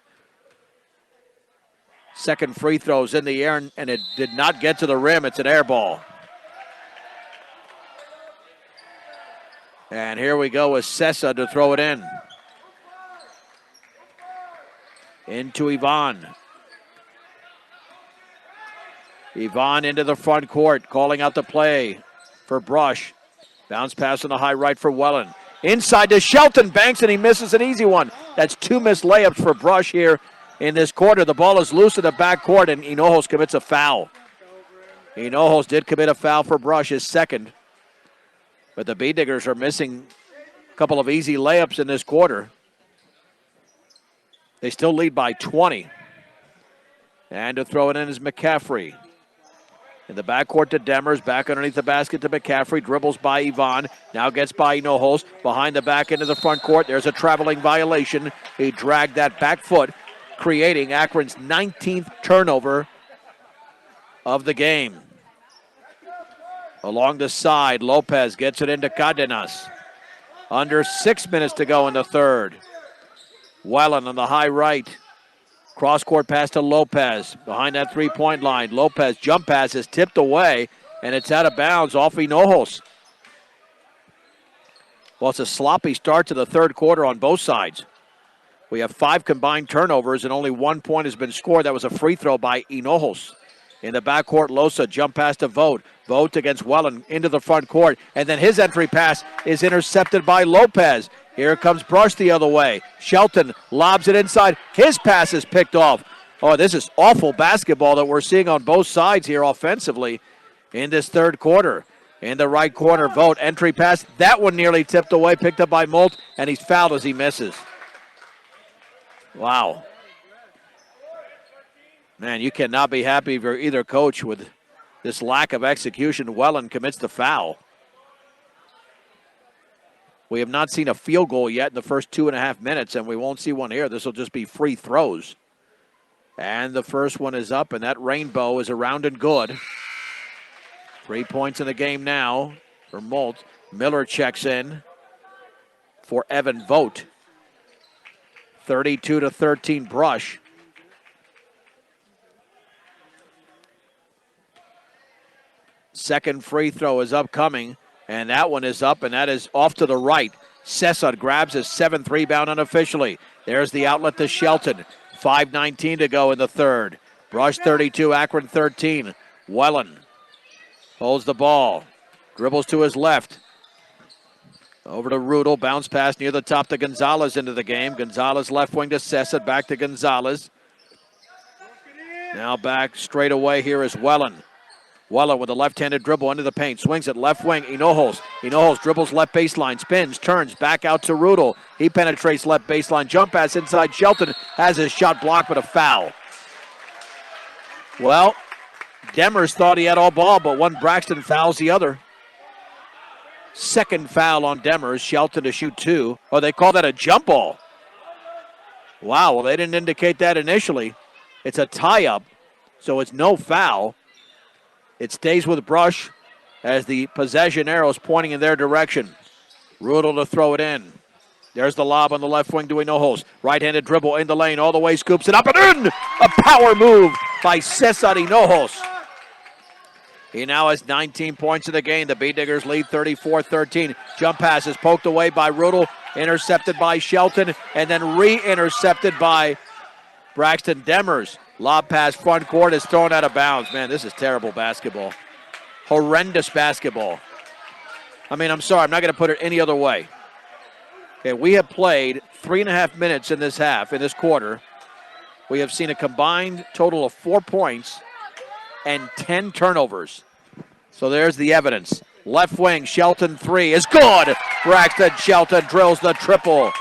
S1: Second free throws in the air, and it did not get to the rim. It's an air ball. And here we go with Sessa to throw it in. Into Ivan. Ivan into the front court, calling out the play for Brush. Bounce pass on the high right for Welland. Inside to Shelton, banks, and he misses an easy one. That's 2 missed layups for Brush here in this quarter. The ball is loose in the backcourt, and Hinojos commits a foul. Hinojos did commit a foul for Brush, his second. But the Bee Diggers are missing a couple of easy layups in this quarter. They still lead by 20. And to throw it in is McCaffrey. In the backcourt to Demers, back underneath the basket to McCaffrey, dribbles by Ivan, now gets by Hinojos, behind the back into the front court. There's a traveling violation. He dragged that back foot, creating Akron's 19th turnover of the game. Along the side, Lopez gets it into Cardenas. Under 6 minutes to go in the third. Welland on the high right. Cross-court pass to Lopez behind that three-point line. Lopez jump pass is tipped away, and it's out of bounds off Hinojos. Well, it's a sloppy start to the third quarter on both sides. We have 5 combined turnovers, and only 1 point has been scored. That was a free throw by Hinojos. In the backcourt, Losa, jump pass to Vogt. Vogt against Welland into the front court, and then his entry pass is intercepted by Lopez. Here comes Brush the other way. Shelton lobs it inside. His pass is picked off. Oh, this is awful basketball that we're seeing on both sides here offensively in this third quarter. In the right corner, Vogt, entry pass. That one nearly tipped away, picked up by Molt, and he's fouled as he misses. Wow. Man, you cannot be happy if you're either coach with this lack of execution. Welland commits the foul. We have not seen a field goal yet in the first 2.5 minutes, and we won't see one here. This will just be free throws. And the first one is up, and that rainbow is around and good. 3 points in the game now for Molt. Miller checks in for Evan Vogt. 32-13 Brush. Second free throw is upcoming, and that one is up, and that is off to the right. Sessad grabs his 7th rebound unofficially. There's the outlet to Shelton. 5:19 to go in the third. Brush 32, Akron 13. Welland holds the ball. Dribbles to his left. Over to Rudel. Bounce pass near the top to Gonzalez into the game. Gonzalez left wing to Sessad. Back to Gonzalez. Now back straight away here is Welland. Welland with a left-handed dribble into the paint. Swings it left wing. Hinojos. Hinojos dribbles left baseline. Spins. Turns. Back out to Rudel. He penetrates left baseline. Jump pass inside. Shelton has his shot blocked, but a foul. Well, Demers thought he had all ball, but one Braxton fouls the other. Second foul on Demers. Shelton to shoot 2. Oh, they call that a jump ball. Wow, well, they didn't indicate that initially. It's a tie-up, so it's no foul. It stays with Brush as the possession arrow is pointing in their direction. Rudel to throw it in. There's the lob on the left wing to Hinojos. Right-handed dribble in the lane, all the way, scoops it up and in! A power move by Cesar Hinojos. He now has 19 points in the game. The B-Diggers lead 34-13. Jump pass is poked away by Rudel, intercepted by Shelton, and then re-intercepted by Braxton Demers. Lob pass front court is thrown out of bounds. Man, this is terrible basketball. Horrendous basketball. I mean, I'm sorry, I'm not going to put it any other way. Okay, we have played 3.5 minutes in this half, in this quarter. We have seen a combined total of 4 points and 10 turnovers. So there's the evidence. Left wing, Shelton 3 is good. Braxton Shelton drills the triple.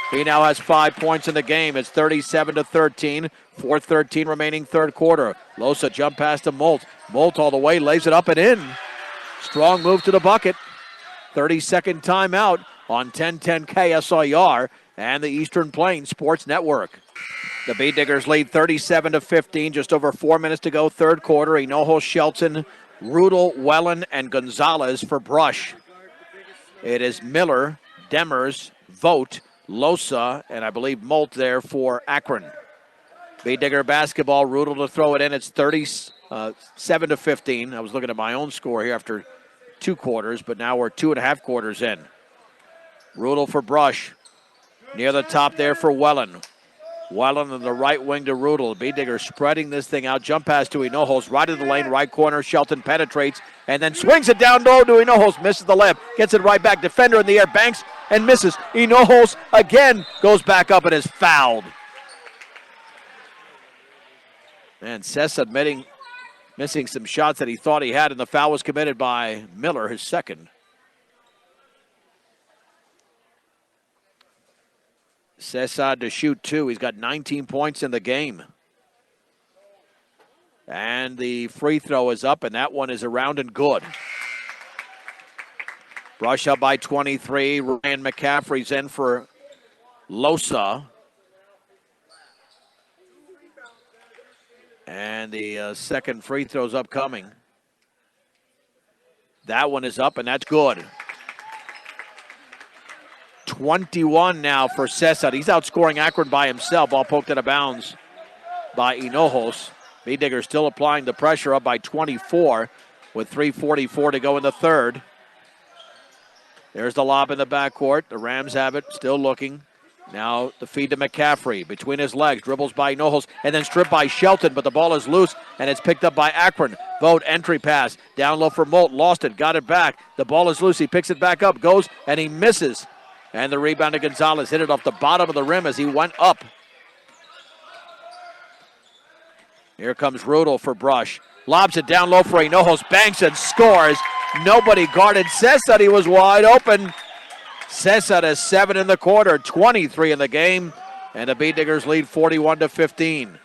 S1: He now has 5 points in the game. It's 37-13. 4:13 remaining third quarter. Losa jump pass to Molt. Molt all the way, lays it up and in. Strong move to the bucket. 30-second timeout on 1010 KSIR and the Eastern Plains Sports Network. The B-Diggers lead 37-15, just over 4 minutes to go, third quarter. Hinojos, Shelton, Rudel, Wellen, and Gonzalez for Brush. It is Miller, Demers, Vogt, Losa, and I believe Molt there for Akron. B-Digger basketball, Rudel to throw it in. It's 37-15. I was looking at my own score here after 2 quarters, but now we're 2.5 quarters in. Rudel for Brush. Near the top there for Wellen. Wellen on the right wing to Rudel. B-Digger spreading this thing out. Jump pass to Hinojos. Right in the lane, right corner. Shelton penetrates and then swings it down low to Hinojos. Misses the layup. Gets it right back. Defender in the air. Banks and misses. Hinojos again goes back up and is fouled. And Cessa missing some shots that he thought he had, and the foul was committed by Miller, his second. Cessa to shoot 2. He's got 19 points in the game. And the free throw is up, and that one is around and good. Brush up by 23. Ryan McCaffrey's in for Losa. And the second free throw's upcoming. That one is up, and that's good. 21 now for Cesar. He's outscoring Akron by himself. Ball poked out of bounds by Hinojos. B-Digger still applying the pressure, up by 24 with 3:44 to go in the third. There's the lob in the backcourt. The Rams have it, still looking. Now the feed to McCaffrey. Between his legs, dribbles by Hinojos, and then stripped by Shelton, but the ball is loose, and it's picked up by Akron. Vogt, entry pass. Down low for Molt. Lost it, got it back. The ball is loose. He picks it back up, goes, and he misses. And the rebound to Gonzalez. Hit it off the bottom of the rim as he went up. Here comes Rudel for Brush. Lobs it down low for Hinojos. Banks and scores. Nobody guarded Cesar. He was wide open. Cesar has 7 in the quarter, 23 in the game. And the B-Diggers lead 41-15.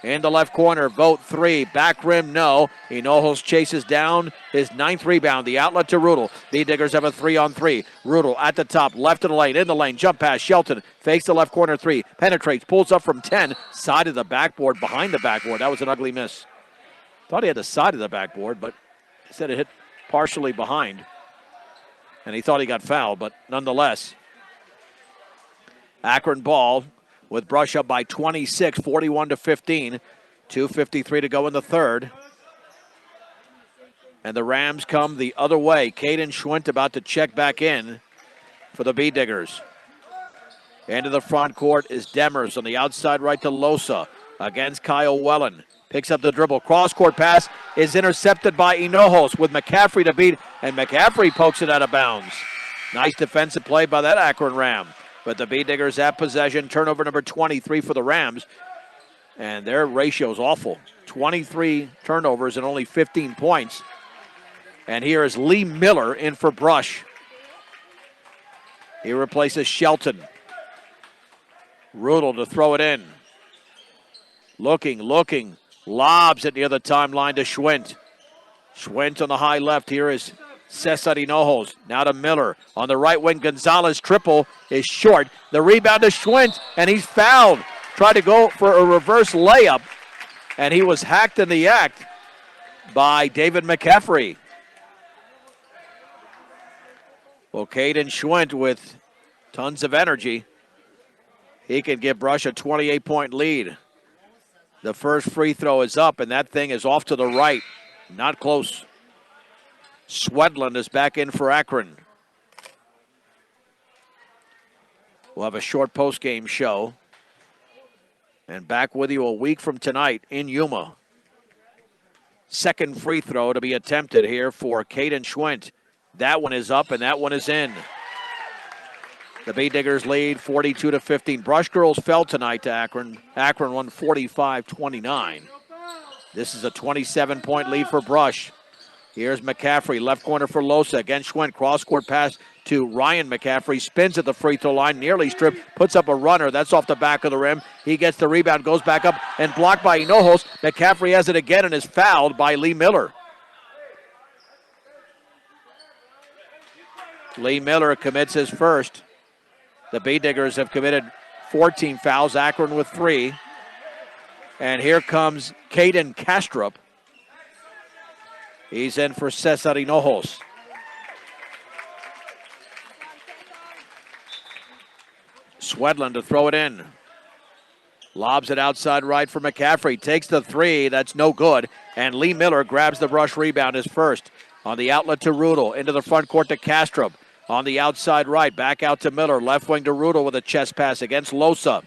S1: In the left corner, Vogt 3. Back rim, no. Hinojos chases down his 9th rebound. The outlet to Rudel. B-Diggers have a 3-on-3. Rudel at the top, left of the lane, in the lane. Jump pass, Shelton fakes the left corner 3. Penetrates, pulls up from 10. Side of the backboard, behind the backboard. That was an ugly miss. Thought he had the side of the backboard, but instead it hit partially behind. And he thought he got fouled, but nonetheless. Akron ball. With Brush up by 26, 41-15. 2:53 to go in the third. And the Rams come the other way. Caden Schwint about to check back in for the B-Diggers. Into the front court is Demers on the outside right to Losa against Kyle Wellen. Picks up the dribble. Cross-court pass is intercepted by Hinojos with McCaffrey to beat, and McCaffrey pokes it out of bounds. Nice defensive play by that Akron Ram. But the B-Diggers have possession. Turnover number 23 for the Rams. And their ratio is awful. 23 turnovers and only 15 points. And here is Lee Miller in for Brush. He replaces Shelton. Rudel to throw it in. Looking. Lobs it near the timeline to Schwint. Schwint on the high left. Here is Cesar Hinojos. Now to Miller. On the right wing, Gonzalez triple is short. The rebound to Schwint, and he's fouled. Tried to go for a reverse layup, and he was hacked in the act by David McCaffrey. Well, Caden Schwint with tons of energy. He can give Brush a 28-point lead. The first free throw is up, and that thing is off to the right. Not close. Swedland is back in for Akron. We'll have a short post-game show. And back with you a week from tonight in Yuma. Second free throw to be attempted here for Caden Schwint. That one is up, and that one is in. The Bee Diggers lead 42-15. Brush Girls fell tonight to Akron. Akron won 45-29. This is a 27-point lead for Brush. Here's McCaffrey, left corner for Losa. Again, Schwint, cross-court pass to Ryan McCaffrey. Spins at the free throw line, nearly stripped, puts up a runner. That's off the back of the rim. He gets the rebound, goes back up, and blocked by Hinojos. McCaffrey has it again and is fouled by Lee Miller. Lee Miller commits his first. The Bee Diggers have committed 14 fouls, Akron with 3. And here comes Caden Kastrup. He's in for Cesar Hinojos. Swedland to throw it in. Lobs it outside right for McCaffrey. Takes the 3. That's no good. And Lee Miller grabs the Brush rebound, his first. On the outlet to Rudel. Into the front court to Kastrup. On the outside right, back out to Miller. Left wing to Rudel with a chest pass against Losa.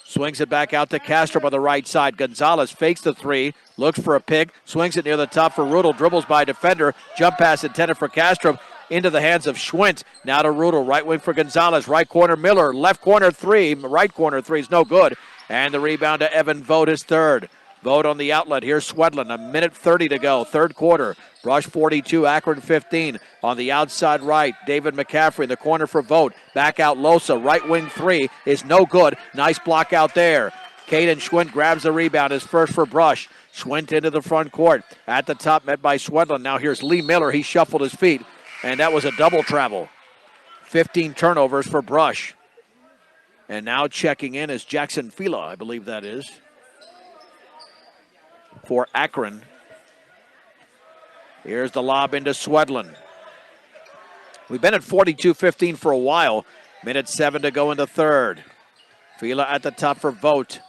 S1: Swings it back out to Kastrup on the right side. Gonzalez fakes the 3, looks for a pick, swings it near the top for Rudel, dribbles by a defender. Jump pass intended for Kastrup into the hands of Schwint. Now to Rudel, right wing for Gonzalez. Right corner Miller, left corner 3, right corner 3 is no good. And the rebound to Evan Vogt, his third. Vogt on the outlet. Here's Swedland, a minute 30 to go, third quarter. Brush 42, Akron 15. On the outside right, David McCaffrey in the corner for Vogt. Back out Losa, right wing 3 is no good. Nice block out there. Caden Schwint grabs the rebound, his first for Brush. Schwint into the front court. At the top, met by Swedland. Now here's Lee Miller. He shuffled his feet, and that was a double travel. 15 turnovers for Brush. And now checking in is Jackson Fila, I believe that is, for Akron. Here's the lob into Swedland. We've been at 42-15 for a while. Minute 7 to go in the third. Fila at the top for Vogt.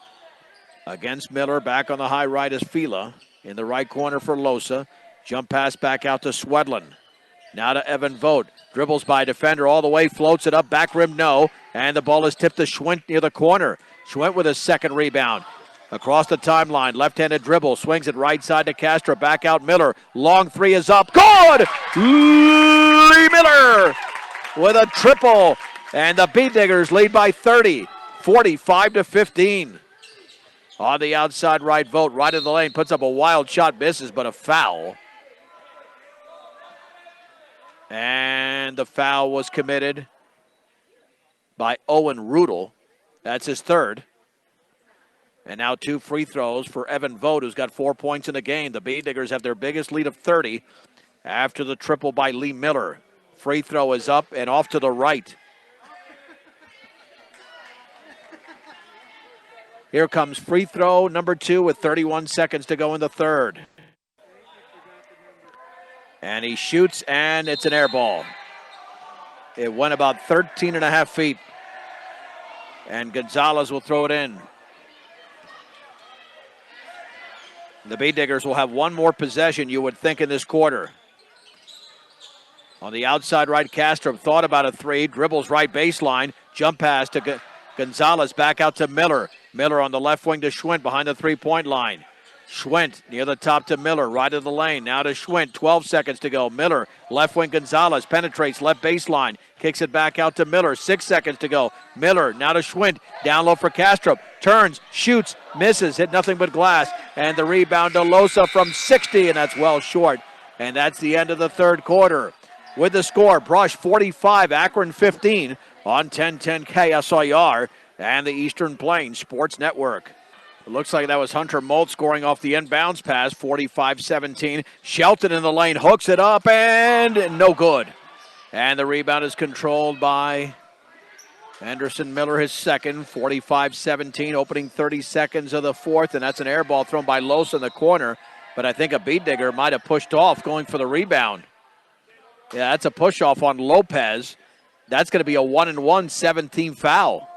S1: Against Miller, back on the high right is Fila. In the right corner for Losa. Jump pass back out to Swedland. Now to Evan Vogt. Dribbles by defender all the way, floats it up, back rim no. And the ball is tipped to Schwint near the corner. Schwint with his second rebound. Across the timeline, left-handed dribble, swings it right side to Castro, back out Miller. Long 3 is up, good! Lee Miller with a triple. And the Bee Diggers lead by 30, 45-15. On the outside right, Vogt, right in the lane, puts up a wild shot, misses, but a foul. And the foul was committed by Owen Rudel. That's his third. And now 2 free throws for Evan Vogt, who's got 4 points in the game. The Bee Diggers have their biggest lead of 30 after the triple by Lee Miller. Free throw is up and off to the right. Here comes free throw number 2 with 31 seconds to go in the third. And he shoots, and it's an air ball. It went about 13 and a half feet. And Gonzalez will throw it in. The Bee Diggers will have one more possession, you would think, in this quarter. On the outside right, Castro thought about a 3, dribbles right baseline, jump pass to Gonzalez, back out to Miller. Miller on the left wing to Schwint behind the three-point line. Schwint near the top to Miller, right of the lane. Now to Schwint, 12 seconds to go. Miller, left wing Gonzalez, penetrates left baseline. Kicks it back out to Miller, 6 seconds to go. Miller, now to Schwint, down low for Kastrup. Turns, shoots, misses, hit nothing but glass. And the rebound to Losa from 60, and that's well short. And that's the end of the third quarter. With the score, Brush 45, Akron 15 on 1010 KSIR and the Eastern Plains Sports Network. It looks like that was Hunter Molt scoring off the inbounds pass, 45-17. Shelton in the lane, hooks it up, and no good. And the rebound is controlled by Anderson Miller, his second, 45-17, opening 30 seconds of the fourth, and that's an air ball thrown by Losa in the corner, but I think a Bee Digger might have pushed off going for the rebound. Yeah, that's a push-off on Lopez. That's going to be a 1-and-1 17 foul.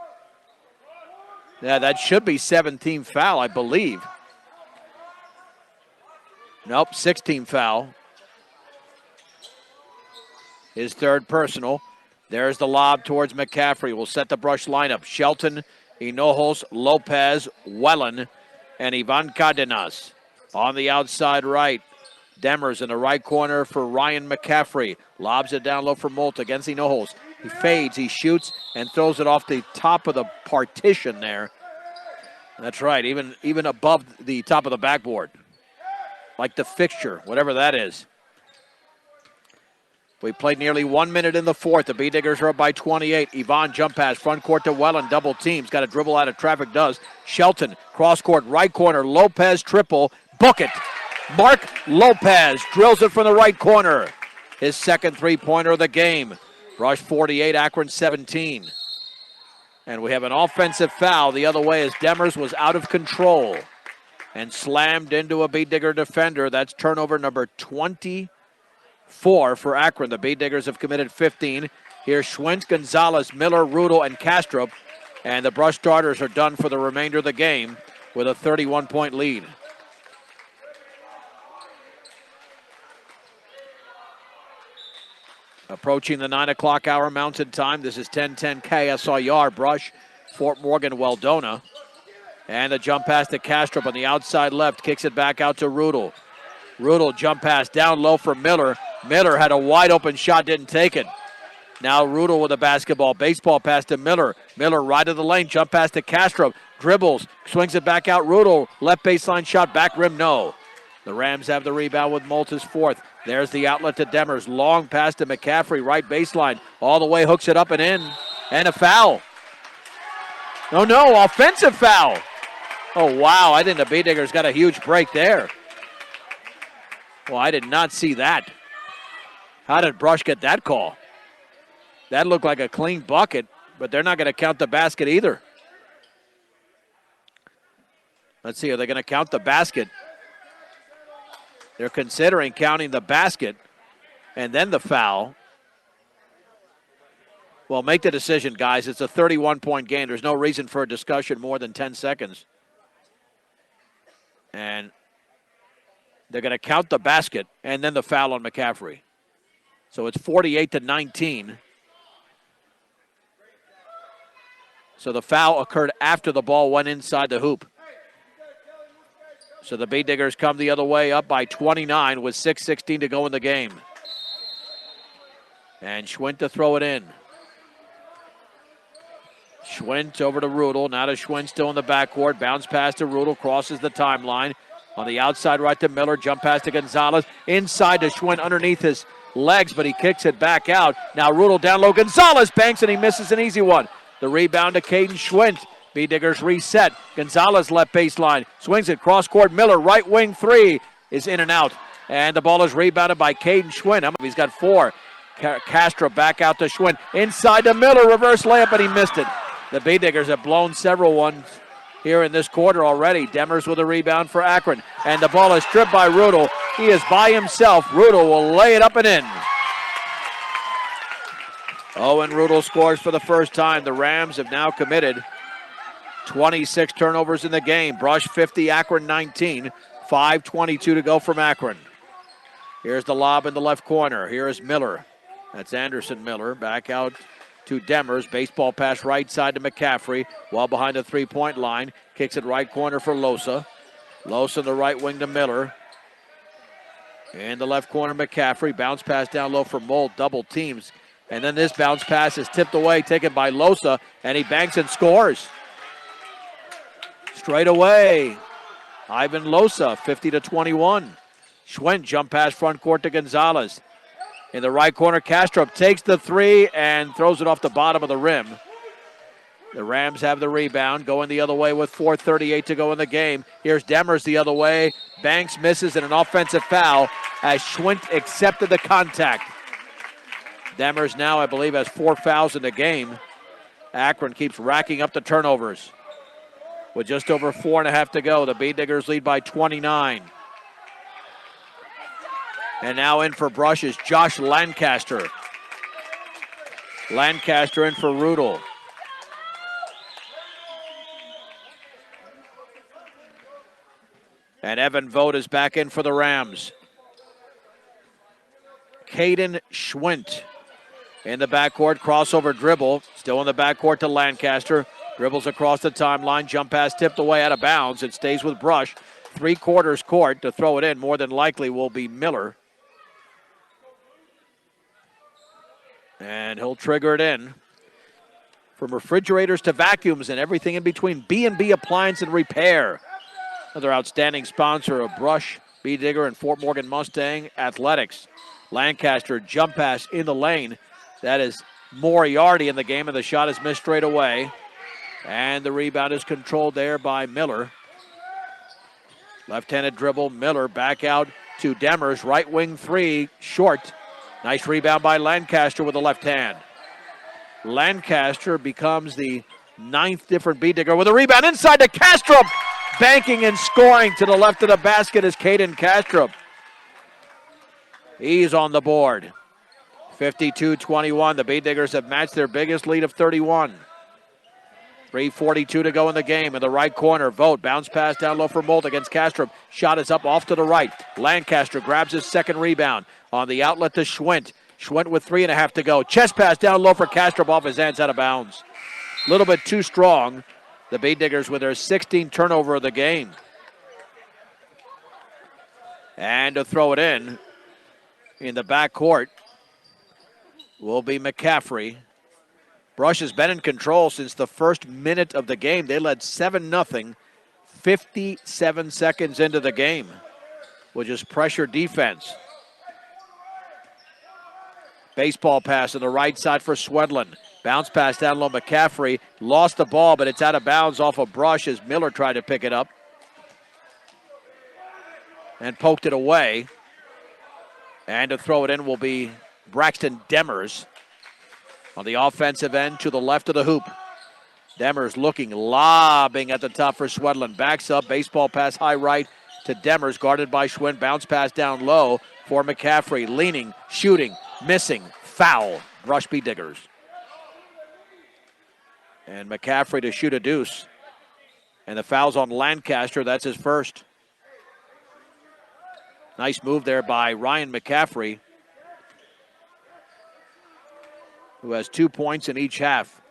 S1: Yeah, that should be 17 foul, I believe. Nope, 16 foul. His third personal. There's the lob towards McCaffrey. We'll set the Brush lineup. Shelton, Hinojos, Lopez, Wellen, and Ivan Cardenas. On the outside right, Demers in the right corner for Ryan McCaffrey. Lobs it down low for Molt against Hinojos. He fades, he shoots, and throws it off the top of the partition there. That's right, even above the top of the backboard. Like the fixture, whatever that is. We played nearly 1 minute in the fourth. The B-Diggers are up by 28. Yvonne jump pass, front court to Wellen, double teams. Got to dribble out of traffic, does. Shelton, cross court, right corner. Lopez triple, book it. Mark Lopez drills it from the right corner. His second three-pointer of the game. Brush 48, Akron 17. And we have an offensive foul the other way as Demers was out of control and slammed into a B-Digger defender. That's turnover number 24 for Akron. The B-Diggers have committed 15. Here's Schwint, Gonzalez, Miller, Rudel, and Kastrup. And the Brush starters are done for the remainder of the game with a 31-point lead. Approaching the 9 o'clock hour Mountain Time. This is 1010 KSIR. Brush, Fort Morgan, Weldona. And the jump pass to Kastrup on the outside left. Kicks it back out to Rudel. Rudel jump pass down low for Miller. Miller had a wide open shot, didn't take it. Now Rudel with a basketball. Baseball pass to Miller. Miller right of the lane. Jump pass to Kastrup. Dribbles. Swings it back out. Rudel. Left baseline shot. Back rim, no. The Rams have the rebound with Moltes fourth. There's the outlet to Demers. Long pass to McCaffrey. Right baseline. All the way. Hooks it up and in. And a foul. No. Offensive foul. Oh, wow. I think the B-Diggers got a huge break there. Well, I did not see that. How did Brush get that call? That looked like a clean bucket, but they're not going to count the basket either. Let's see, are they going to count the basket? They're considering counting the basket and then the foul. Well, make the decision, guys. It's a 31-point game. There's no reason for a discussion more than 10 seconds. And they're going to count the basket and then the foul on McCaffrey. So it's 48-19. So the foul occurred after the ball went inside the hoop. So the B-Diggers come the other way up by 29 with 6:16 to go in the game. And Schwint to throw it in. Schwint over to Rudel. Now to Schwint still in the backcourt. Bounce pass to Rudel. Crosses the timeline. On the outside right to Miller. Jump pass to Gonzalez. Inside to Schwint underneath his legs, but he kicks it back out. Now Rudel down low. Gonzalez banks and he misses an easy one. The rebound to Caden Schwint. B-Diggers reset. Gonzalez left baseline. Swings it cross court. Miller right wing three is in and out. And the ball is rebounded by Caden Schwint. He's got four. Castro back out to Schwint. Inside to Miller. Reverse layup, and he missed it. The B-Diggers have blown several ones here in this quarter already. Demers with a rebound for Akron. And the ball is stripped by Rudel. He is by himself. Rudel will lay it up and in. Owen Rudel scores for the first time. The Rams have now committed 26 turnovers in the game. Brush 50, Akron 19. 5:22 to go from Akron. Here's the lob in the left corner. Here is Miller. That's Anderson Miller. Back out to Demers. Baseball pass right side to McCaffrey. Well behind the three-point line. Kicks it right corner for Losa. Losa the right wing to Miller. In the left corner, McCaffrey. Bounce pass down low for Mold. Double teams. And then this bounce pass is tipped away, taken by Losa, and he banks and scores. Straight away, Ivan Losa, 50-21. Schwint jump pass front court to Gonzalez. In the right corner, Kastrup takes the three and throws it off the bottom of the rim. The Rams have the rebound, going the other way with 4:38 to go in the game. Here's Demers the other way. Banks misses and an offensive foul as Schwint accepted the contact. Demers now, I believe, has 4 fouls in the game. Akron keeps racking up the turnovers. With just over 4.5 to go, the B-Diggers lead by 29. And now in for Brush is Josh Lancaster. Lancaster in for Rudel. And Evan Vogt is back in for the Rams. Caden Schwint in the backcourt, crossover dribble. Still in the backcourt to Lancaster. Dribbles across the timeline, jump pass tipped away out of bounds. It stays with Brush. 3/4 court to throw it in. More than likely will be Miller. And he'll trigger it in. From refrigerators to vacuums and everything in between, B&B Appliance and Repair. Another outstanding sponsor of Brush, B. Digger, and Fort Morgan Mustang Athletics. Lancaster jump pass in the lane. That is Moriarty in the game, and the shot is missed straight away. And the rebound is controlled there by Miller. Left-handed dribble, Miller back out to Demers. Right wing three, short. Nice rebound by Lancaster with the left hand. Lancaster becomes the 9th different B-Digger with a rebound inside to Kastrup. Banking and scoring to the left of the basket is Caden Kastrup. He's on the board. 52-21. The B-Diggers have matched their biggest lead of 31. 3:42 to go in the game. In the right corner, Vogt bounce pass down low for Molt against Kastrup. Shot is up off to the right. Lancaster grabs his second rebound on the outlet to Schwint. Schwint with 3.5 to go. Chest pass down low for Kastrup, off his hands, out of bounds. A little bit too strong. The B-Diggers with their 16th turnover of the game. And to throw it in the backcourt will be McCaffrey. Brush has been in control since the first minute of the game. They led 7-0, 57 seconds into the game, with just pressure defense. Baseball pass on the right side for Swedlin. Bounce pass down low. McCaffrey lost the ball, but it's out of bounds off of Brush as Miller tried to pick it up and poked it away. And to throw it in will be Braxton Demers on the offensive end to the left of the hoop. Demers looking, lobbing at the top for Swedlin. Backs up, baseball pass high right to Demers, guarded by Schwinn. Bounce pass down low for McCaffrey. Leaning, shooting, missing, foul. Brush B-Diggers. And McCaffrey to shoot a deuce. And the foul's on Lancaster. That's his first. Nice move there by Ryan McCaffrey, who has 2 points in each half.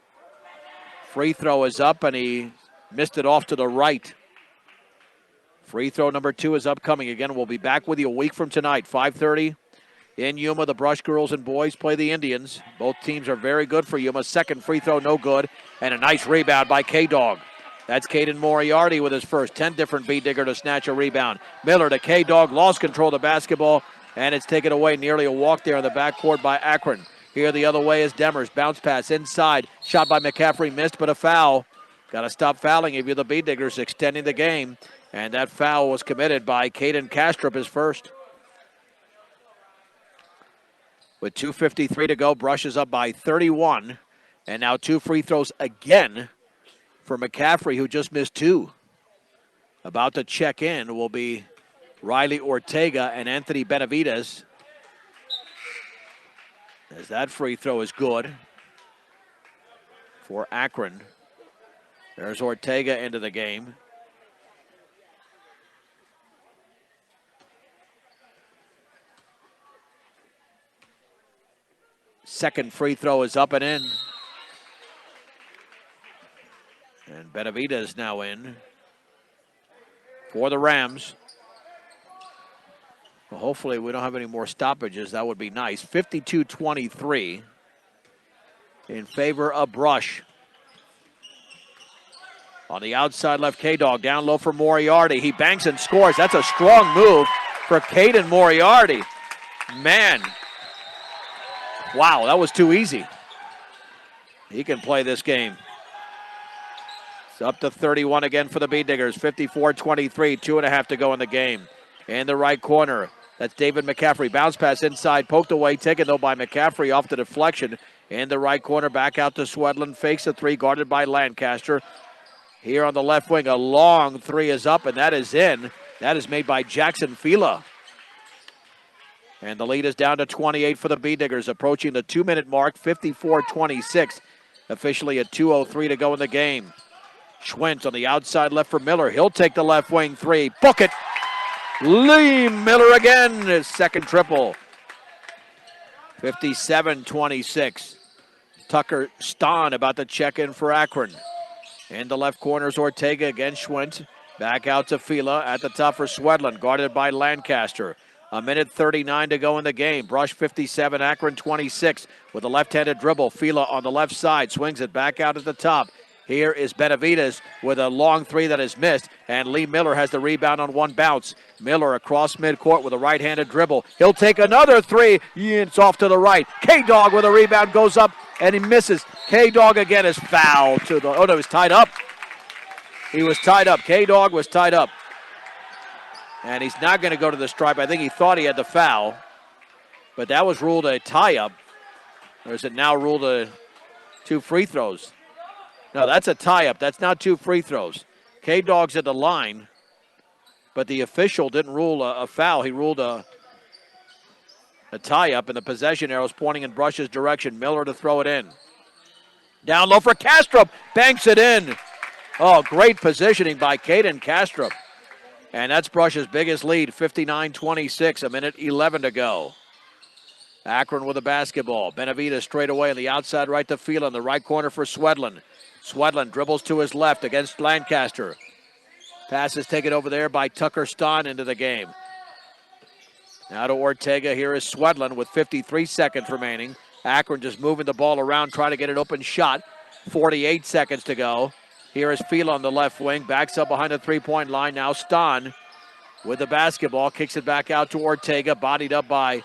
S1: Free throw is up, and he missed it off to the right. Free throw number 2 is upcoming. Again, we'll be back with you a week from tonight, 5:30. In Yuma, the Brush girls and boys play the Indians. Both teams are very good for Yuma. Second free throw, no good. And a nice rebound by K-Dog. That's Caden Moriarty with his first. 10 different B-Digger to snatch a rebound. Miller to K-Dog, lost control of the basketball, and it's taken away. Nearly a walk there in the backcourt by Akron. Here the other way is Demers. Bounce pass inside. Shot by McCaffrey, missed, but a foul. Got to stop fouling if you're the B-Diggers, extending the game. And that foul was committed by Caden Kastrup, his first. With 2:53 to go, Brush is up by 31. And now 2 free throws again for McCaffrey, who just missed 2. About to check in will be Riley Ortega and Anthony Benavides. As that free throw is good for Akron. There's Ortega into the game. Second free throw is up and in. And Benavides now in for the Rams. Well, hopefully we don't have any more stoppages. That would be nice. 52-23 in favor of Brush. On the outside left, K-Dog down low for Moriarty. He banks and scores. That's a strong move for Caden Moriarty. Man. Wow, that was too easy. He can play this game. It's up to 31 again for the B-Diggers. 54-23, 2.5 to go in the game. In the right corner, that's David McCaffrey. Bounce pass inside, poked away, taken though by McCaffrey off the deflection. In the right corner, back out to Swedlin. Fakes a 3, guarded by Lancaster. Here on the left wing, a long 3 is up, and that is in. That is made by Jackson Fila. And the lead is down to 28 for the Bee Diggers, approaching the 2-minute mark, 54-26. Officially at 2:03 to go in the game. Schwint on the outside left for Miller. He'll take the left wing three. Book it! Lee Miller again, his second triple. 57-26. Tucker Ston about to check in for Akron. In the left corner is Ortega against Schwint. Back out to Fila at the top for Swedlund, guarded by Lancaster. 1:39 to go in the game. Brush 57, Akron 26 with a left-handed dribble. Fila on the left side, swings it back out at the top. Here is Benavides with a long three that is missed, and Lee Miller has the rebound on one bounce. Miller across midcourt with a right-handed dribble. He'll take another three. It's off to the right. K-Dog with a rebound goes up, and he misses. K-Dog again is fouled to the, oh no, he was tied up. He was tied up. K-Dog was tied up. And he's not going to go to the stripe. I think he thought he had the foul, but that was ruled a tie-up. Or is it now ruled a 2 free throws? No, that's a tie-up. That's not 2 free throws. K-Dog's at the line, but the official didn't rule a foul. He ruled a tie-up, and the possession arrow's pointing in Brush's direction. Miller to throw it in. Down low for Kastrup. Banks it in. Oh, great positioning by Caden Kastrup. And that's Brush's biggest lead, 59-26, 1:11 to go. Akron with the basketball. Benavides straight away on the outside right to Fila in the right corner for Swedlund. Swedlund dribbles to his left against Lancaster. Pass is taken over there by Tucker Ston into the game. Now to Ortega. Here is Swedlund with 53 seconds remaining. Akron just moving the ball around, trying to get an open shot. 48 seconds to go. Here is Fila on the left wing. Backs up behind the three-point line. Now Ston with the basketball. Kicks it back out to Ortega. Bodied up by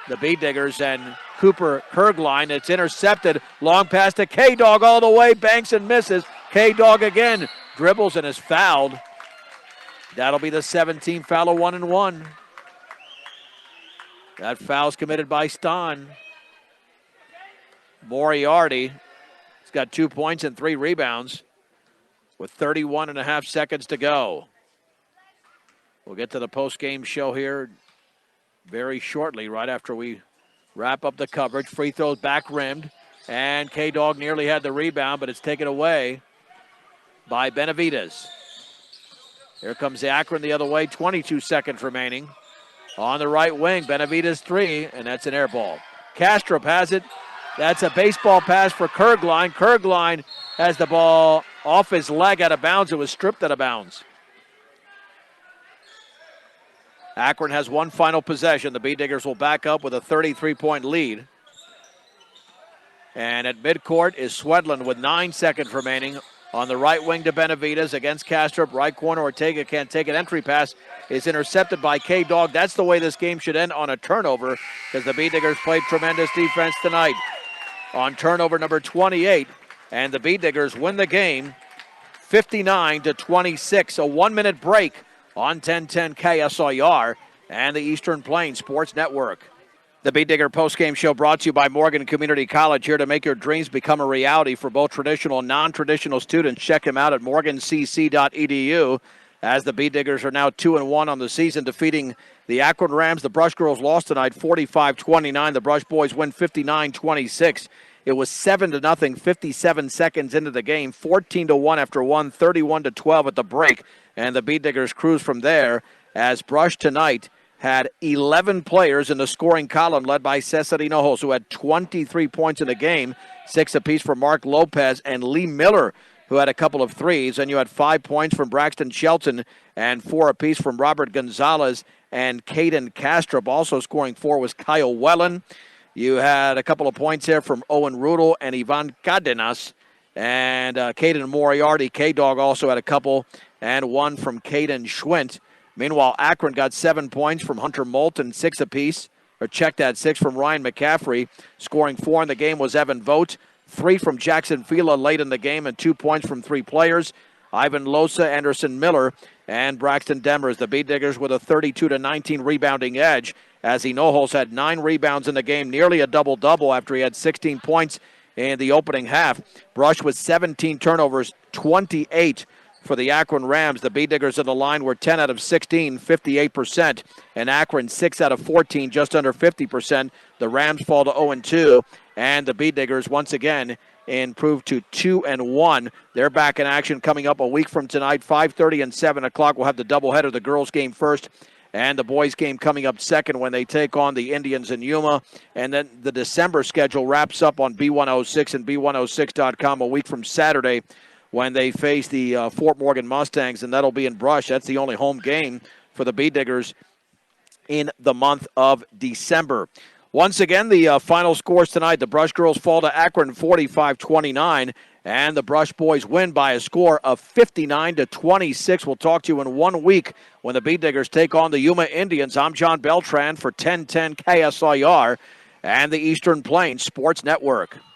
S1: the Bee Diggers and Cooper Kurgline. It's intercepted. Long pass to K-Dog all the way. Banks and misses. K-Dog again. Dribbles and is fouled. That'll be the 17th foul of 1-1. That foul's committed by Ston. Moriarty has got 2 points and 3 rebounds with 31 and a half seconds to go. We'll get to the post-game show here very shortly, right after we wrap up the coverage. Free throws back rimmed, and K-Dog nearly had the rebound, but it's taken away by Benavides. Here comes Akron the other way, 22 seconds remaining. On the right wing, Benavides three, and that's an air ball. Kastrup has it. That's a baseball pass for Kurgline. Kurgline has the ball off his leg out of bounds. It was stripped out of bounds. Akron has one final possession. The Bee Diggers will back up with a 33-point lead. And at midcourt is Swedlund with 9 seconds remaining. On the right wing to Benavides against Kastrup. Right corner, Ortega can't take an entry pass. Is intercepted by K-Dog. That's the way this game should end, on a turnover, because the Bee Diggers played tremendous defense tonight. On turnover number 28, and the Bee Diggers win the game 59-26. A 1-minute break on 1010 KSIR and the Eastern Plains Sports Network. The Bee Digger postgame show brought to you by Morgan Community College, here to make your dreams become a reality for both traditional and non-traditional students. Check them out at morgancc.edu. As the Bee Diggers are now 2-1 on the season, defeating the Akron Rams. The Brush Girls lost tonight 45-29. The Brush Boys win 59-26. It was 7-0, 57 seconds into the game, 14-1 after 1, 31-12 at the break. And the Bee Diggers cruise from there, as Brush tonight had 11 players in the scoring column, led by Cesar Hinojos, who had 23 points in the game, 6 apiece for Mark Lopez and Lee Miller, who had a couple of threes. And you had 5 points from Braxton Shelton and 4 apiece from Robert Gonzalez and Caden Kastrup. Also scoring 4 was Kyle Wellen. You had a couple of points there from Owen Rudel and Ivan Cadenas. And Caden Moriarty, K-Dog, also had a couple, and 1 from Caden Schwint. Meanwhile, Akron got 7 points from Hunter Moulton, 6 apiece. Or checked that 6 from Ryan McCaffrey. Scoring 4 in the game was Evan Vogt. 3 from Jackson Fila late in the game, and 2 points from 3 players. Ivan Losa, Anderson Miller, and Braxton Demers. The Bee Diggers with a 32-19 rebounding edge, as Hinojos had 9 rebounds in the game, nearly a double-double after he had 16 points in the opening half. Brush with 17 turnovers, 28 For the Akron Rams, the Bee Diggers of the line were 10 out of 16, 58%. And Akron, 6 out of 14, just under 50%. The Rams fall to 0-2. And the Bee Diggers, once again, improved to 2-1. They're back in action coming up a week from tonight, 5:30 and 7 o'clock. We'll have the doubleheader, the girls' game first, and the boys' game coming up second when they take on the Indians in Yuma. And then the December schedule wraps up on B106 and B106.com a week from Saturday when they face the Fort Morgan Mustangs, and that'll be in Brush. That's the only home game for the Bee Diggers in the month of December. Once again, the final scores tonight, the Brush girls fall to Akron 45-29, and the Brush boys win by a score of 59-26. We'll talk to you in 1 week when the Bee Diggers take on the Yuma Indians. I'm John Beltran for 1010 KSIR and the Eastern Plains Sports Network.